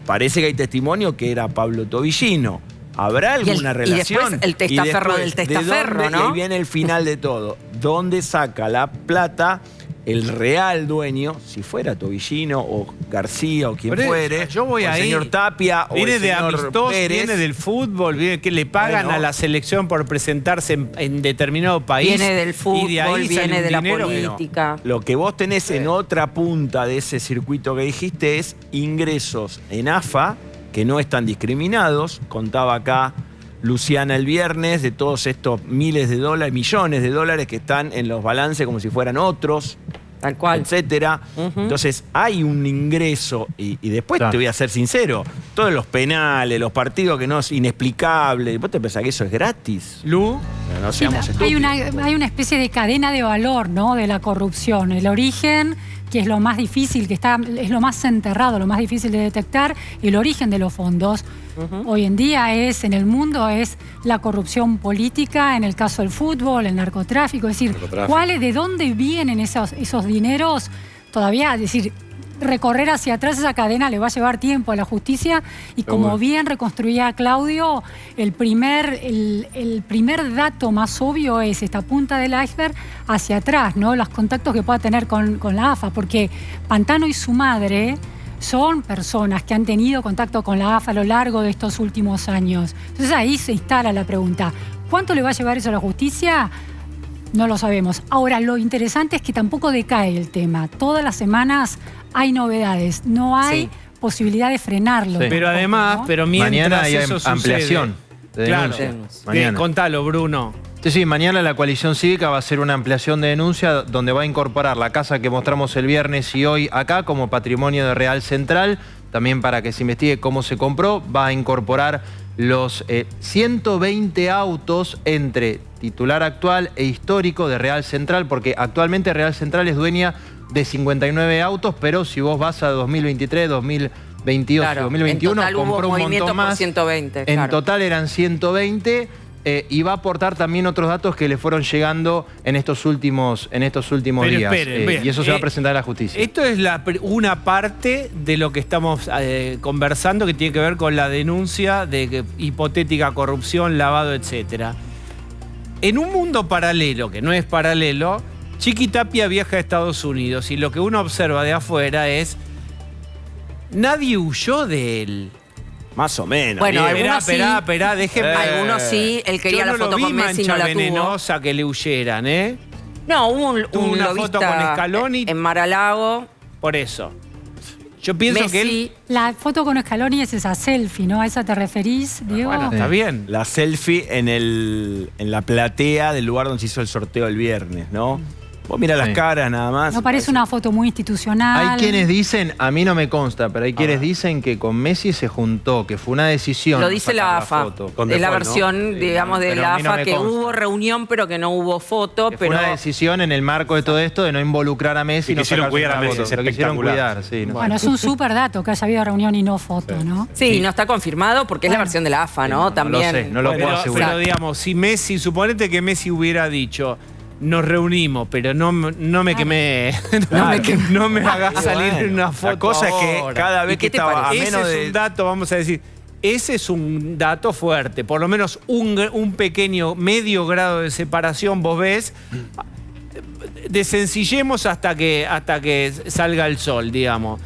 parece que hay testimonio que era Pablo Tobillino. ¿Habrá alguna relación? Y después el testaferro del testaferro, ¿de dónde? ¿no? Y ahí viene el final de todo. ¿Dónde saca la plata el real dueño, si fuera Tobillino o García o quien Pero fuere? yo voy o el ahí. señor Tapia o Viene el de señor amistosos, Pérez. viene del fútbol, viene que le pagan Bueno. a la selección por presentarse en determinado país. Viene del fútbol, y de ahí sale viene un de la dinero. política. Lo que vos tenés en otra punta de ese circuito que dijiste es ingresos en AFA que no están discriminados. Contaba acá Luciana el viernes de todos estos miles de dólares, millones de dólares que están en los balances como si fueran otros. Tal cual. Etcétera. Entonces hay un ingreso y después Claro. te voy a ser sincero, todos los penales, los partidos que no es inexplicable, ¿vos te pensás que eso es gratis? Lu, Pero no Sí, seamos hay estúpidos. una especie de cadena de valor, ¿no? De la corrupción. El origen, que es lo más difícil, es lo más enterrado, lo más difícil de detectar, el origen de los fondos. Hoy en día en el mundo es la corrupción política, en el caso del fútbol, el narcotráfico. Es decir, ¿de dónde vienen esos dineros? Todavía, es decir, recorrer hacia atrás esa cadena le va a llevar tiempo a la justicia y como bien reconstruía Claudio, el primer dato más obvio es esta punta del iceberg hacia atrás, ¿no? Los contactos que pueda tener con la AFA, porque Pantano y su madre son personas que han tenido contacto con la AFA a lo largo de estos últimos años. Entonces ahí se instala la pregunta, ¿cuánto le va a llevar eso a la justicia? No lo sabemos. Ahora, lo interesante es que tampoco decae el tema. Todas las semanas hay novedades. No hay posibilidad de frenarlo. Sí. pero además, ¿no? pero mientras Mañana hay eso ampliación sucede, de claro, denuncia. Mañana. Contalo, Bruno. Sí, mañana la coalición cívica va a hacer una ampliación de denuncia donde va a incorporar la casa que mostramos el viernes y hoy acá como patrimonio de Real Central, también para que se investigue cómo se compró, va a incorporar los 120 autos entre titular actual e histórico de Real Central, porque actualmente Real Central es dueña de 59 autos, pero si vos vas a 2023, 2022 Claro, y 2021, en total hubo compró un movimiento montón por más. 120, En claro. total eran 120 y va a aportar también otros datos que le fueron llegando en estos últimos Pero días. esperen, vean, y eso se va a presentar a la justicia. Esto es una parte de lo que estamos conversando que tiene que ver con la denuncia de hipotética corrupción, lavado, etcétera. En un mundo paralelo, que no es paralelo, Chiqui Tapia viaja a Estados Unidos y lo que uno observa de afuera es nadie huyó de él. Más o menos. Bueno, bien. algunos sí. Esperá, déjenme. Algunos sí, él quería Yo la no foto lo vi con Messi, no mancha la tuvo. venenosa que le huyeran, ¿eh? No, hubo Tuvo un una lobista foto con Scaloni. en Mar-a-Lago. Por eso. Yo pienso que él... Messi, La foto con Scaloni es esa selfie, ¿no? ¿A esa te referís, Diego? Bueno, está bien. La selfie en la platea del lugar donde se hizo el sorteo el viernes, ¿no? Vos mirá las Sí. caras nada más. No parece una foto muy institucional. Hay quienes dicen, a mí no me consta, pero hay quienes dicen que con Messi se juntó, que fue una decisión. lo dice la sacar AFA. foto. Con Es la default, ¿no? versión, digamos, de pero la a mí no AFA me que consta. hubo reunión, pero que no hubo foto. Que fue Pero una decisión en el marco de todo esto de no involucrar a Messi. Y no quisieron sacarse cuidar a una Messi, foto. es Lo quisieron espectacular. cuidar, sí. ¿no? Bueno, es un súper dato que haya habido reunión y no foto, ¿no? sí, no está confirmado porque es la versión de la AFA, ¿no? También. No lo sé, no lo puedo Pero, asegurar. pero digamos, si Messi, suponete que Messi hubiera dicho, nos reunimos, pero no me quemé, no me hagas salir en una foto. La cosa es que ahora. cada vez ¿Y que qué te estaba a parece? Ese menos es de... un dato, vamos a decir, ese es un dato fuerte. Por lo menos un pequeño, medio grado de separación, vos ves, desencillemos hasta que salga el sol, digamos.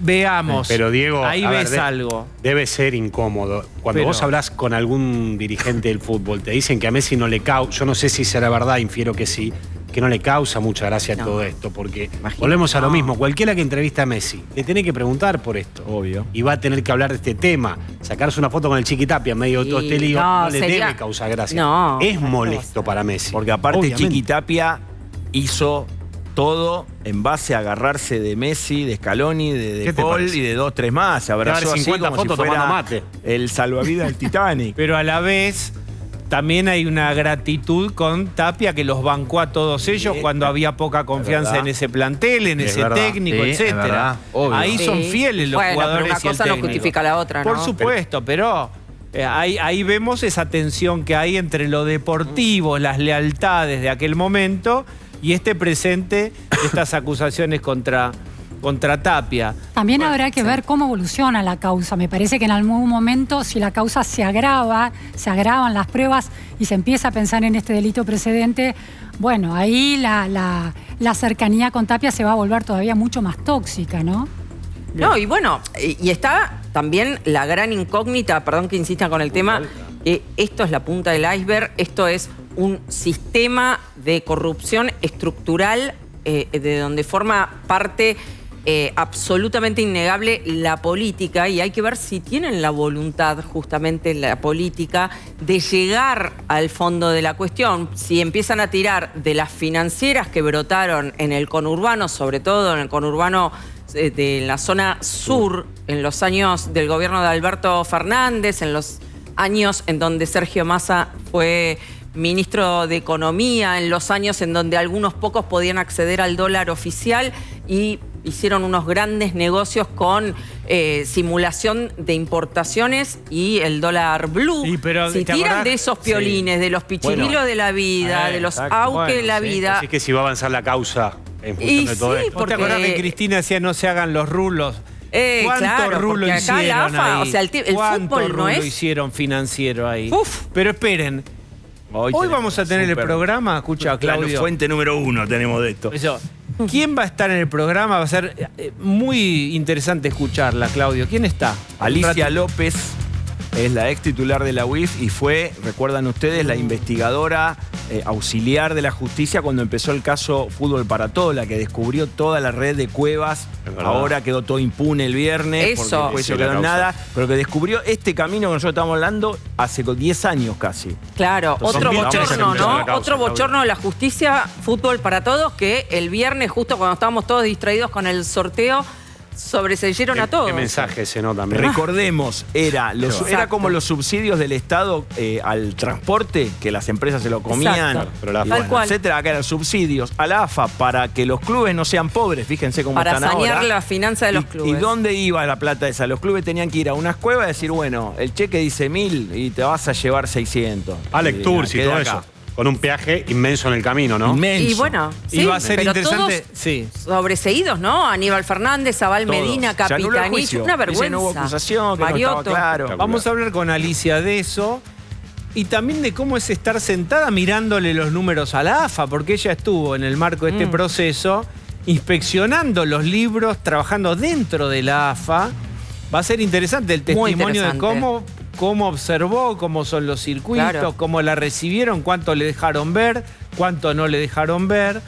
Veamos. Pero Diego, ahí a ves ver, algo. Debe ser incómodo. Cuando Pero- vos hablás con algún dirigente del fútbol, te dicen que a Messi no le causa, yo no sé si será verdad, infiero que sí, que no le causa mucha gracia todo esto, porque volvemos a lo mismo. Cualquiera que entrevista a Messi le tiene que preguntar por esto. Obvio. Y va a tener que hablar de este tema. Sacarse una foto con el Chiqui Tapia en medio de todo Y este lío no, le sería- debe causar gracia. No, es otra molesto cosa. para Messi. Porque aparte Obviamente. Chiqui Tapia hizo todo en base a agarrarse de Messi, de Scaloni, de ¿Qué te Paul parece? y de 2, 3 más. Se abrazó Llevar así 50 como si fotos fuera tomando mate. el salvavidas del Titanic. Pero a la vez también hay una gratitud con Tapia que los bancó a todos ellos cuando había poca confianza en ese plantel, en ese técnico, Sí, es etcétera. verdad, obvio. Ahí son fieles los Bueno, jugadores pero una y el cosa no técnico. justifica la otra, ¿no? Por supuesto, pero ahí vemos esa tensión que hay entre lo deportivo, las lealtades de aquel momento y este presente, estas acusaciones contra Tapia. También habrá que ver cómo evoluciona la causa. Me parece que en algún momento, si la causa se agravan las pruebas y se empieza a pensar en este delito precedente, bueno, ahí la cercanía con Tapia se va a volver todavía mucho más tóxica, ¿no? No, y bueno, y está también la gran incógnita, perdón que insista con el tema, que esto es la punta del iceberg, esto es un sistema de corrupción estructural de donde forma parte absolutamente innegable la política, y hay que ver si tienen la voluntad justamente la política de llegar al fondo de la cuestión. Si empiezan a tirar de las financieras que brotaron en el conurbano, sobre todo en el conurbano de la zona sur, en los años del gobierno de Alberto Fernández, en los años en donde Sergio Massa fue ministro de Economía, en los años en donde algunos pocos podían acceder al dólar oficial y hicieron unos grandes negocios con simulación de importaciones y el dólar blue. Sí, pero si ¿te tiran acordás? de esos piolines, de los pichirilos de la vida, de los auques de la vida... Así que si va a avanzar la causa en función Y de todo sí, esto. ¿Vos te acordás que Cristina decía no se hagan los rulos? ¿Cuánto claro, rulo porque acá la hicieron AFA, ahí? o sea, el ¿Cuánto fútbol no rulo es... hicieron financiero ahí? Uf. Pero esperen, hoy vamos a tener el programa, escucha Claudio. Fuente número 1 tenemos de esto. Eso. ¿Quién va a estar en el programa? Va a ser muy interesante escucharla, Claudio. ¿Quién está? Alicia López es la ex titular de la UIF y fue, recuerdan ustedes, la investigadora auxiliar de la justicia cuando empezó el caso Fútbol para Todos, la que descubrió toda la red de cuevas. Ahora quedó todo impune el viernes, Eso. porque después Sí, no la quedó causa. nada, pero que descubrió este camino que nosotros estamos hablando hace 10 años casi. Claro, Entonces, otro vamos a bochorno, empezar ¿no? la causa, Otro bochorno de la justicia, Fútbol para Todos, que el viernes, justo cuando estábamos todos distraídos con el sorteo, sobreseyeron a todos. ¿Qué mensaje ese, no? También. Recordemos, era Exacto. como los subsidios del Estado al transporte, que las empresas se lo comían, Exacto. Pero la y AFA. Tal cual. etcétera. Acá eran subsidios a la AFA para que los clubes no sean pobres, fíjense cómo Para están sanear ahora. la finanza de los clubes. ¿Y dónde iba la plata esa? Los clubes tenían que ir a unas cuevas y decir, bueno, el cheque dice 1000 y te vas a llevar 600. Alec Tours y queda todo acá. eso. Con un peaje inmenso en el camino, ¿no? Inmenso. Y bueno, Y sí, va a ser pero interesante. todos Sí. sobreseídos, ¿no? Aníbal Fernández, Abal Todos. Medina, Se anuló el Capitanich, juicio. una Dice, vergüenza. no hubo acusación, que no estaba Mariotto. claro. Vamos a hablar con Alicia de eso y también de cómo es estar sentada mirándole los números a la AFA, porque ella estuvo en el marco de este proceso inspeccionando los libros, trabajando dentro de la AFA. Va a ser interesante el Muy testimonio de interesante. cómo observó, cómo son los circuitos, Claro. cómo la recibieron, cuánto le dejaron ver, cuánto no le dejaron ver.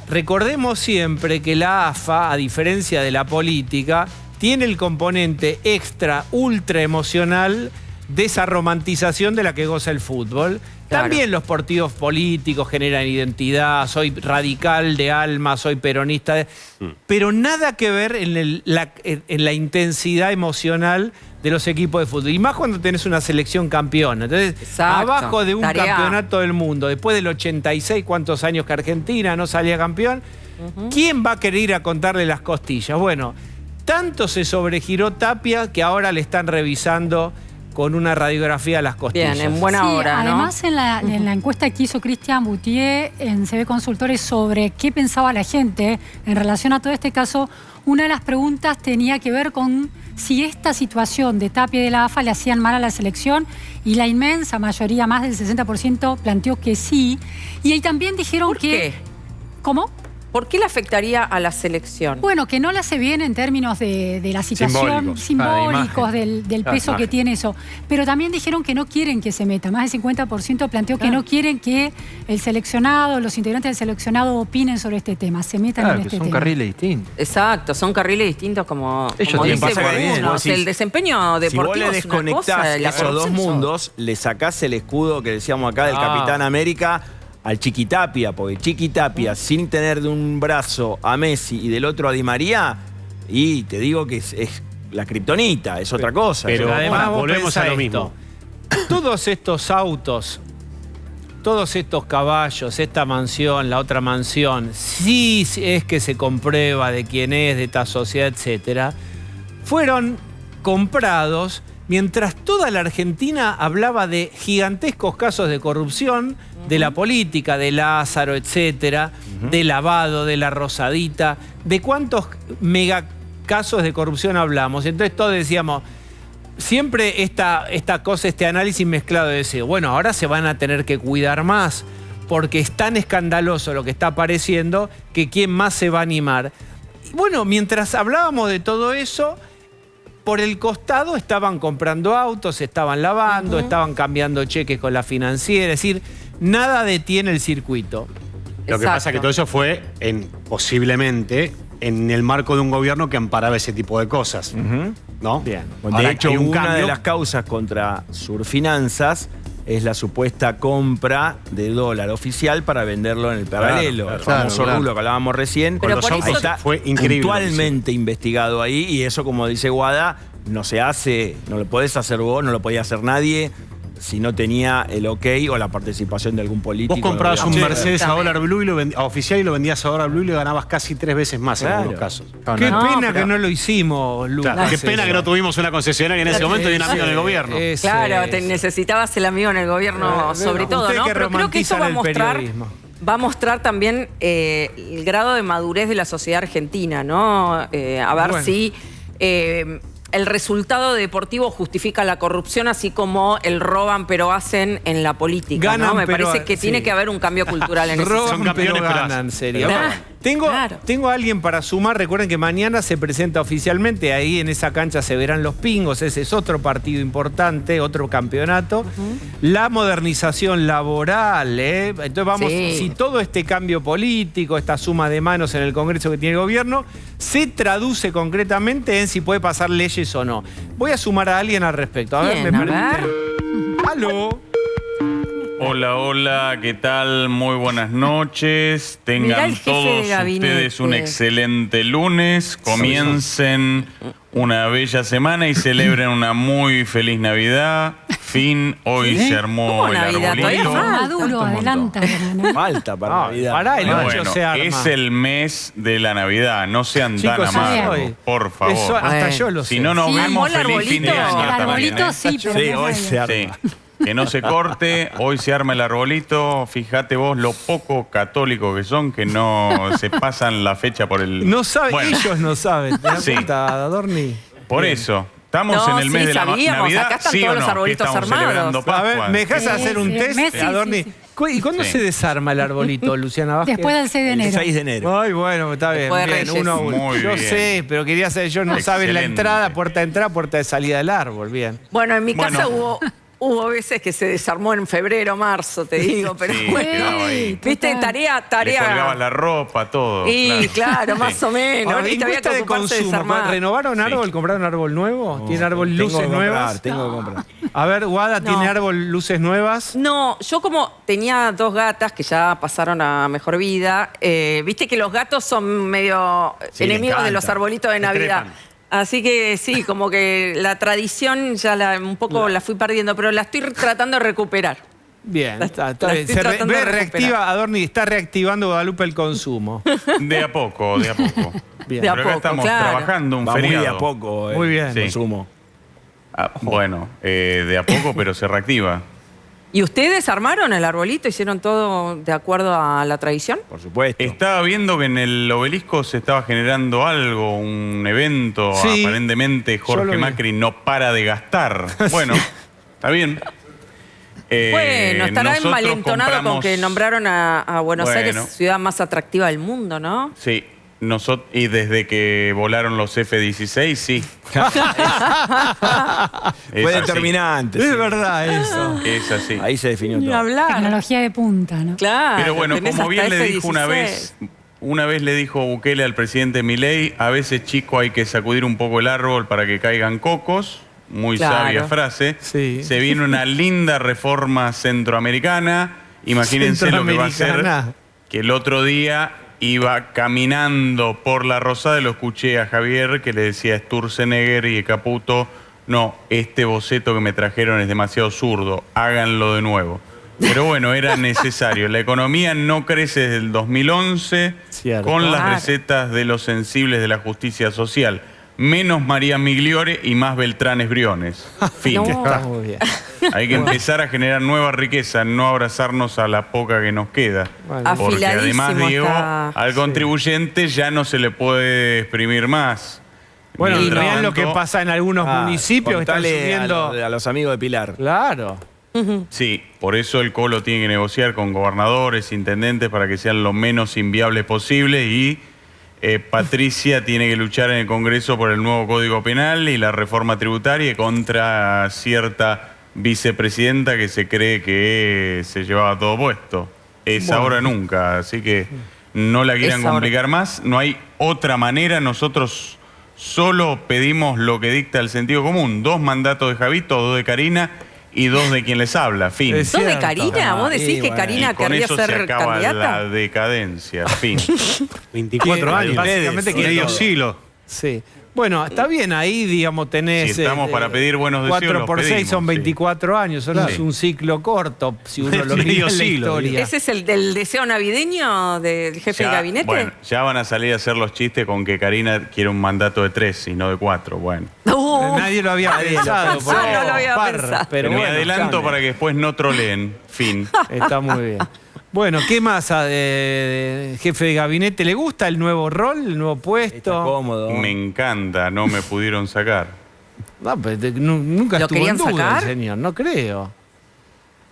Recordemos siempre que la AFA, a diferencia de la política, tiene el componente extra, ultra emocional de esa romantización de la que goza el fútbol. Claro. También los partidos políticos generan identidad, soy radical de alma, soy peronista, pero nada que ver en la intensidad emocional de los equipos de fútbol. Y más cuando tenés una selección campeona. Entonces, Exacto. abajo de un Tarea. campeonato del mundo, después del 86, ¿cuántos años que Argentina no salía campeón? ¿Quién va a querer ir a contarle las costillas? Bueno, tanto se sobregiró Tapia que ahora le están revisando con una radiografía a las costillas. Bien, en buena Sí, hora, ¿no? además en la encuesta que hizo Cristian Boutier en CB Consultores sobre qué pensaba la gente en relación a todo este caso, una de las preguntas tenía que ver con si esta situación de Tapia y de la AFA le hacían mal a la selección, y la inmensa mayoría, más del 60%, planteó que sí. Y ahí también dijeron ¿Por que... qué? ¿Cómo? ¿Por qué le afectaría a la selección? Bueno, que no le hace bien en términos de la situación, Simbólicos. simbólicos, imagen. del peso que tiene eso. Pero también dijeron que no quieren que se meta. Más del 50% planteó que no quieren que el seleccionado, los integrantes del seleccionado opinen sobre este tema, se metan Claro, en que este son tema. carriles distintos. Exacto, son carriles distintos como Ellos como tienen dice que jugar bien, Bruno. vos decís, El desempeño Si vos deportivo le es una desconectás cosa, la esos dos corrupción es otra. mundos, le sacás el escudo que decíamos acá del Capitán América al Chiquitapia, porque Chiquitapia, sin tener de un brazo a Messi y del otro a Di María, y te digo que es la kriptonita, es otra cosa. Pero Pero además vos volvemos pensá a lo esto. mismo. todos estos autos, todos estos caballos, esta mansión, la otra mansión, sí es que se comprueba de quién es, de esta sociedad, etcétera, fueron comprados mientras toda la Argentina hablaba de gigantescos casos de corrupción, de la política, de Lázaro, etcétera, de lavado, de la Rosadita, de cuántos mega casos de corrupción hablamos. Entonces todos decíamos, siempre esta cosa, este análisis mezclado de decir, bueno, ahora se van a tener que cuidar más, porque es tan escandaloso lo que está apareciendo que quién más se va a animar. Y bueno, mientras hablábamos de todo eso, por el costado estaban comprando autos, estaban lavando, estaban cambiando cheques con la financiera, es decir, nada detiene el circuito. Lo que pasa es que todo eso fue posiblemente en el marco de un gobierno que amparaba ese tipo de cosas, ¿no? Bien. Ahora, De hecho, hay un una cambio. de las causas contra Surfinanzas es la supuesta compra de dólar oficial para venderlo en el paralelo. Claro, el famoso claro. rulo que hablábamos recién. Pero Con los por autos eso está fue increíble. puntualmente investigado ahí, y eso, como dice Guada, no se hace, no lo podés hacer vos, no lo podía hacer nadie si no tenía el ok o la participación de algún político. Vos comprabas un Sí. Mercedes a dólar blue a oficial y lo vendías a dólar blue y le ganabas casi 3 veces más en Claro. algunos casos. Qué No, pena pero- que no lo hicimos, Lucas. Claro, qué pena que no tuvimos una concesionaria en ese momento y un amigo en el gobierno. Claro, necesitabas el amigo en el gobierno, sobre todo, Usted ¿no? que Pero creo que eso romantizan el va periodismo. a mostrar también el grado de madurez de la sociedad argentina, ¿no? A ver Bueno. si el resultado deportivo justifica la corrupción, así como el roban pero hacen en la política, Ganan, ¿no? Me pero- parece que tiene sí. que haber un cambio cultural en ese Roban, Son campeones, pero pero ganan, hacen. serio. Claro. Tengo a alguien para sumar. Recuerden que mañana se presenta oficialmente. Ahí en esa cancha se verán los pingos. Ese es otro partido importante, otro campeonato. La modernización laboral. Entonces vamos, Sí. si todo este cambio político, esta suma de manos en el Congreso que tiene el gobierno, se traduce concretamente en si puede pasar leyes o no. Voy a sumar a alguien al respecto. A ver, Bien, ¿me a permite? ver. Aló. Hola, hola, ¿qué tal? Muy buenas noches. Mirá Tengan el jefe todos de gabinete. ustedes un excelente lunes. Comiencen una bella semana y celebren una muy feliz Navidad. Fin, hoy se armó ¿Cómo el Navidad? Todavía arbolito. falta. Maduro, adelanta. ¿no? Falta para Navidad. Pará, el 8 Bueno, se arma. es el mes de la Navidad. No sean Chicos, tan amargos, hoy. por favor. Eso hasta Bueno. yo lo sé. Si no nos Sí, vemos, armó el feliz fin de arbolito. año El también, arbolito ¿eh? sí, pero Sí, no hoy nadie. se arma. Sí, que no se corte, hoy se arma el arbolito, fíjate vos lo poco católico que son, que no se pasan la fecha por el... No saben, Bueno, ellos no saben. ¿Te das Sí. cuenta, Adorni? por Bien. eso, estamos No, en el mes sí, de la sabíamos, Navidad, acá están ¿sí todos o los no? ¿Qué arbolitos estamos armados. celebrando A Pascua? ver, ¿me dejas Sí, hacer un sí, test, Messi, sí, Adorni? sí. ¿Y cuándo Sí. se desarma el arbolito, Luciana Vázquez? Después del 6 de El enero. 6 de enero. Ay, bueno, está bien. Después de Bien, Reyes. 1-1. Muy Yo bien. sé, pero quería saber, ellos no saben la Excelente. entrada, puerta de salida del árbol. Bien. Bueno, en mi casa Bueno. hubo veces que se desarmó en febrero, marzo, te digo, pero Sí, bueno. quedaba ahí. Viste, Total. Le colgabas la ropa, todo. Y claro, más Sí. o menos. Ahora, ¿Viste? Había que encuesta de ocuparse de consumo. desarmar. ¿Renovaron árbol? Sí. ¿Compraron árbol nuevo? ¿Tiene árbol Tengo luces que comprar, nuevas? tengo que comprar. A ver, Guada, ¿tiene No. árbol luces nuevas? No, yo como tenía 2 gatas que ya pasaron a mejor vida, viste que los gatos son medio Sí, le enemigos de encanta. los arbolitos de Navidad. trepan. Así que sí, como que la tradición ya un poco la fui perdiendo, pero la estoy tratando de recuperar. Bien, está la bien. estoy Se tratando de reactiva, Adorni está reactivando Guadalupe el consumo. De a poco, de a poco. Bien. De a Pero acá poco, estamos claro. trabajando un Va muy feriado. de a poco. Muy bien. Sí. Consumo. Ah, bueno, de a poco, pero se reactiva. ¿Y ustedes armaron el arbolito? ¿Hicieron todo de acuerdo a la tradición? Por supuesto. Estaba viendo que en el obelisco se estaba generando algo, un evento. Sí. Aparentemente Yo lo Jorge vi. Macri no para de gastar. Bueno, está bien. Bueno, estará nosotros envalentonado con compramos- que nombraron a Buenos Bueno. Aires ciudad más atractiva del mundo, ¿no? Sí, y desde que volaron los F-16, sí. Es Fue así. determinante. Es sí. verdad eso. Es así. Ahí se definió Ni todo. hablar. Tecnología de punta, ¿no? Claro. Pero bueno, tenés como bien hasta le dijo F-16. una vez le dijo Bukele al presidente Milei, a veces, chico, hay que sacudir un poco el árbol para que caigan cocos. Muy Claro. sabia frase. Sí. Se viene una linda reforma centroamericana. Imagínense lo que va a ser Centroamericana. que el otro día iba caminando por la Rosada y lo escuché a Javier que le decía Sturzenegger y Caputo no, este boceto que me trajeron es demasiado zurdo, háganlo de nuevo. Pero bueno, era necesario. La economía no crece desde el 2011 con las recetas de los sensibles de la justicia social. Menos María Migliore y más Beltranes Briones. Fin. Está muy bien. Hay que empezar a generar nueva riqueza, no abrazarnos a la poca que nos queda. Porque además, Diego, al contribuyente ya no se le puede exprimir más. Bueno, y vean lo que pasa en algunos municipios que están subiendo a los amigos de Pilar. Claro. Sí, por eso el Colo tiene que negociar con gobernadores, intendentes, para que sean lo menos inviables posible y Patricia tiene que luchar en el Congreso por el nuevo Código Penal y la reforma tributaria contra cierta vicepresidenta que se cree que se llevaba todo puesto. Es ahora o nunca, así que no la quieran complicar más. No hay otra manera. Nosotros solo pedimos lo que dicta el sentido común. 2 mandatos de Javito, 2 de Karina y 2 de quien les habla. Fin. ¿2 de Karina? ¿Vos decís que Karina querría ser se acaba candidata? la decadencia. Fin. 24 años. Básicamente Medio siglo. Sí. Bueno, está bien, ahí, digamos, tenés... Si estamos para pedir buenos deseos, 4 por 6 son 24 años, solo es un ciclo corto, si uno lo mira en la historia. ¿Ese es el del deseo navideño del jefe de gabinete? Bueno, ya van a salir a hacer los chistes con que Karina quiere un mandato de 3 y no de 4. Bueno. Nadie lo había pensado. No lo había pensado. Pero me bueno, adelanto para que después no troleen. Fin. Está muy bien. Bueno, ¿qué más jefe de gabinete? ¿Le gusta el nuevo rol, el nuevo puesto? Está cómodo. Me encanta, no me pudieron sacar. No, pero nunca ¿Lo estuvo en querían duda sacar? el señor, no creo.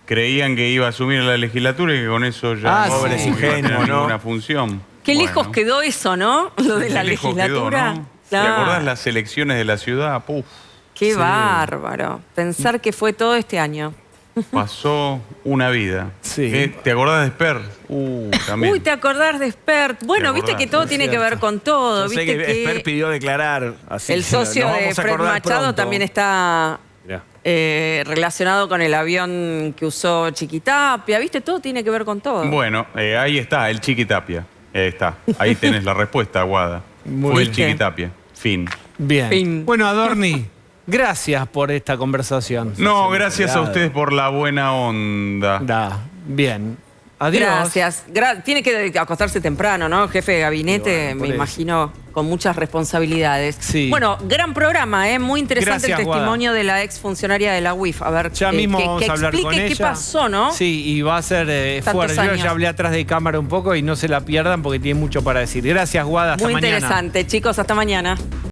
Creían que iba a asumir la legislatura y que con eso ya no iba a tener ninguna función. Qué lejos quedó eso, ¿no? Lo de la Qué lejos legislatura. quedó, ¿no? Claro. ¿Te acordás las elecciones de la ciudad? Puf, Qué bárbaro. Pensar que fue todo este año. pasó una vida. Sí. ¿Te acordás de Esper? También. Uy, te acordás de Spert. Bueno, viste que todo tiene que ver con todo. Yo sé Viste que Esper pidió declarar. Así el que socio nos de vamos a Fred acordar Machado pronto. también está relacionado con el avión que usó Chiquitapia. ¿Viste? Todo tiene que ver con todo. Bueno, ahí está, el Chiquitapia. Está. Ahí tenés la respuesta, Aguada. Fue el Chiquitapia. Fin. Bien. Fin. Bueno, Adorni, gracias por esta conversación. No, gracias a ustedes por la buena onda. Bien. Adiós. Gracias. Tiene que acostarse temprano, ¿no? Jefe de gabinete, Bueno, por me imagino, con muchas responsabilidades. Sí. Bueno, gran programa, ¿eh? Muy interesante Gracias, el testimonio de la exfuncionaria de la UIF. A ver, Ya mismo vamos que a hablar explique con ella. qué pasó, ¿no? Sí, y va a ser Tantos fuerte. Yo años. ya hablé atrás de cámara un poco y no se la pierdan porque tiene mucho para decir. Gracias, Guada. Hasta Muy mañana. interesante, chicos. Hasta mañana.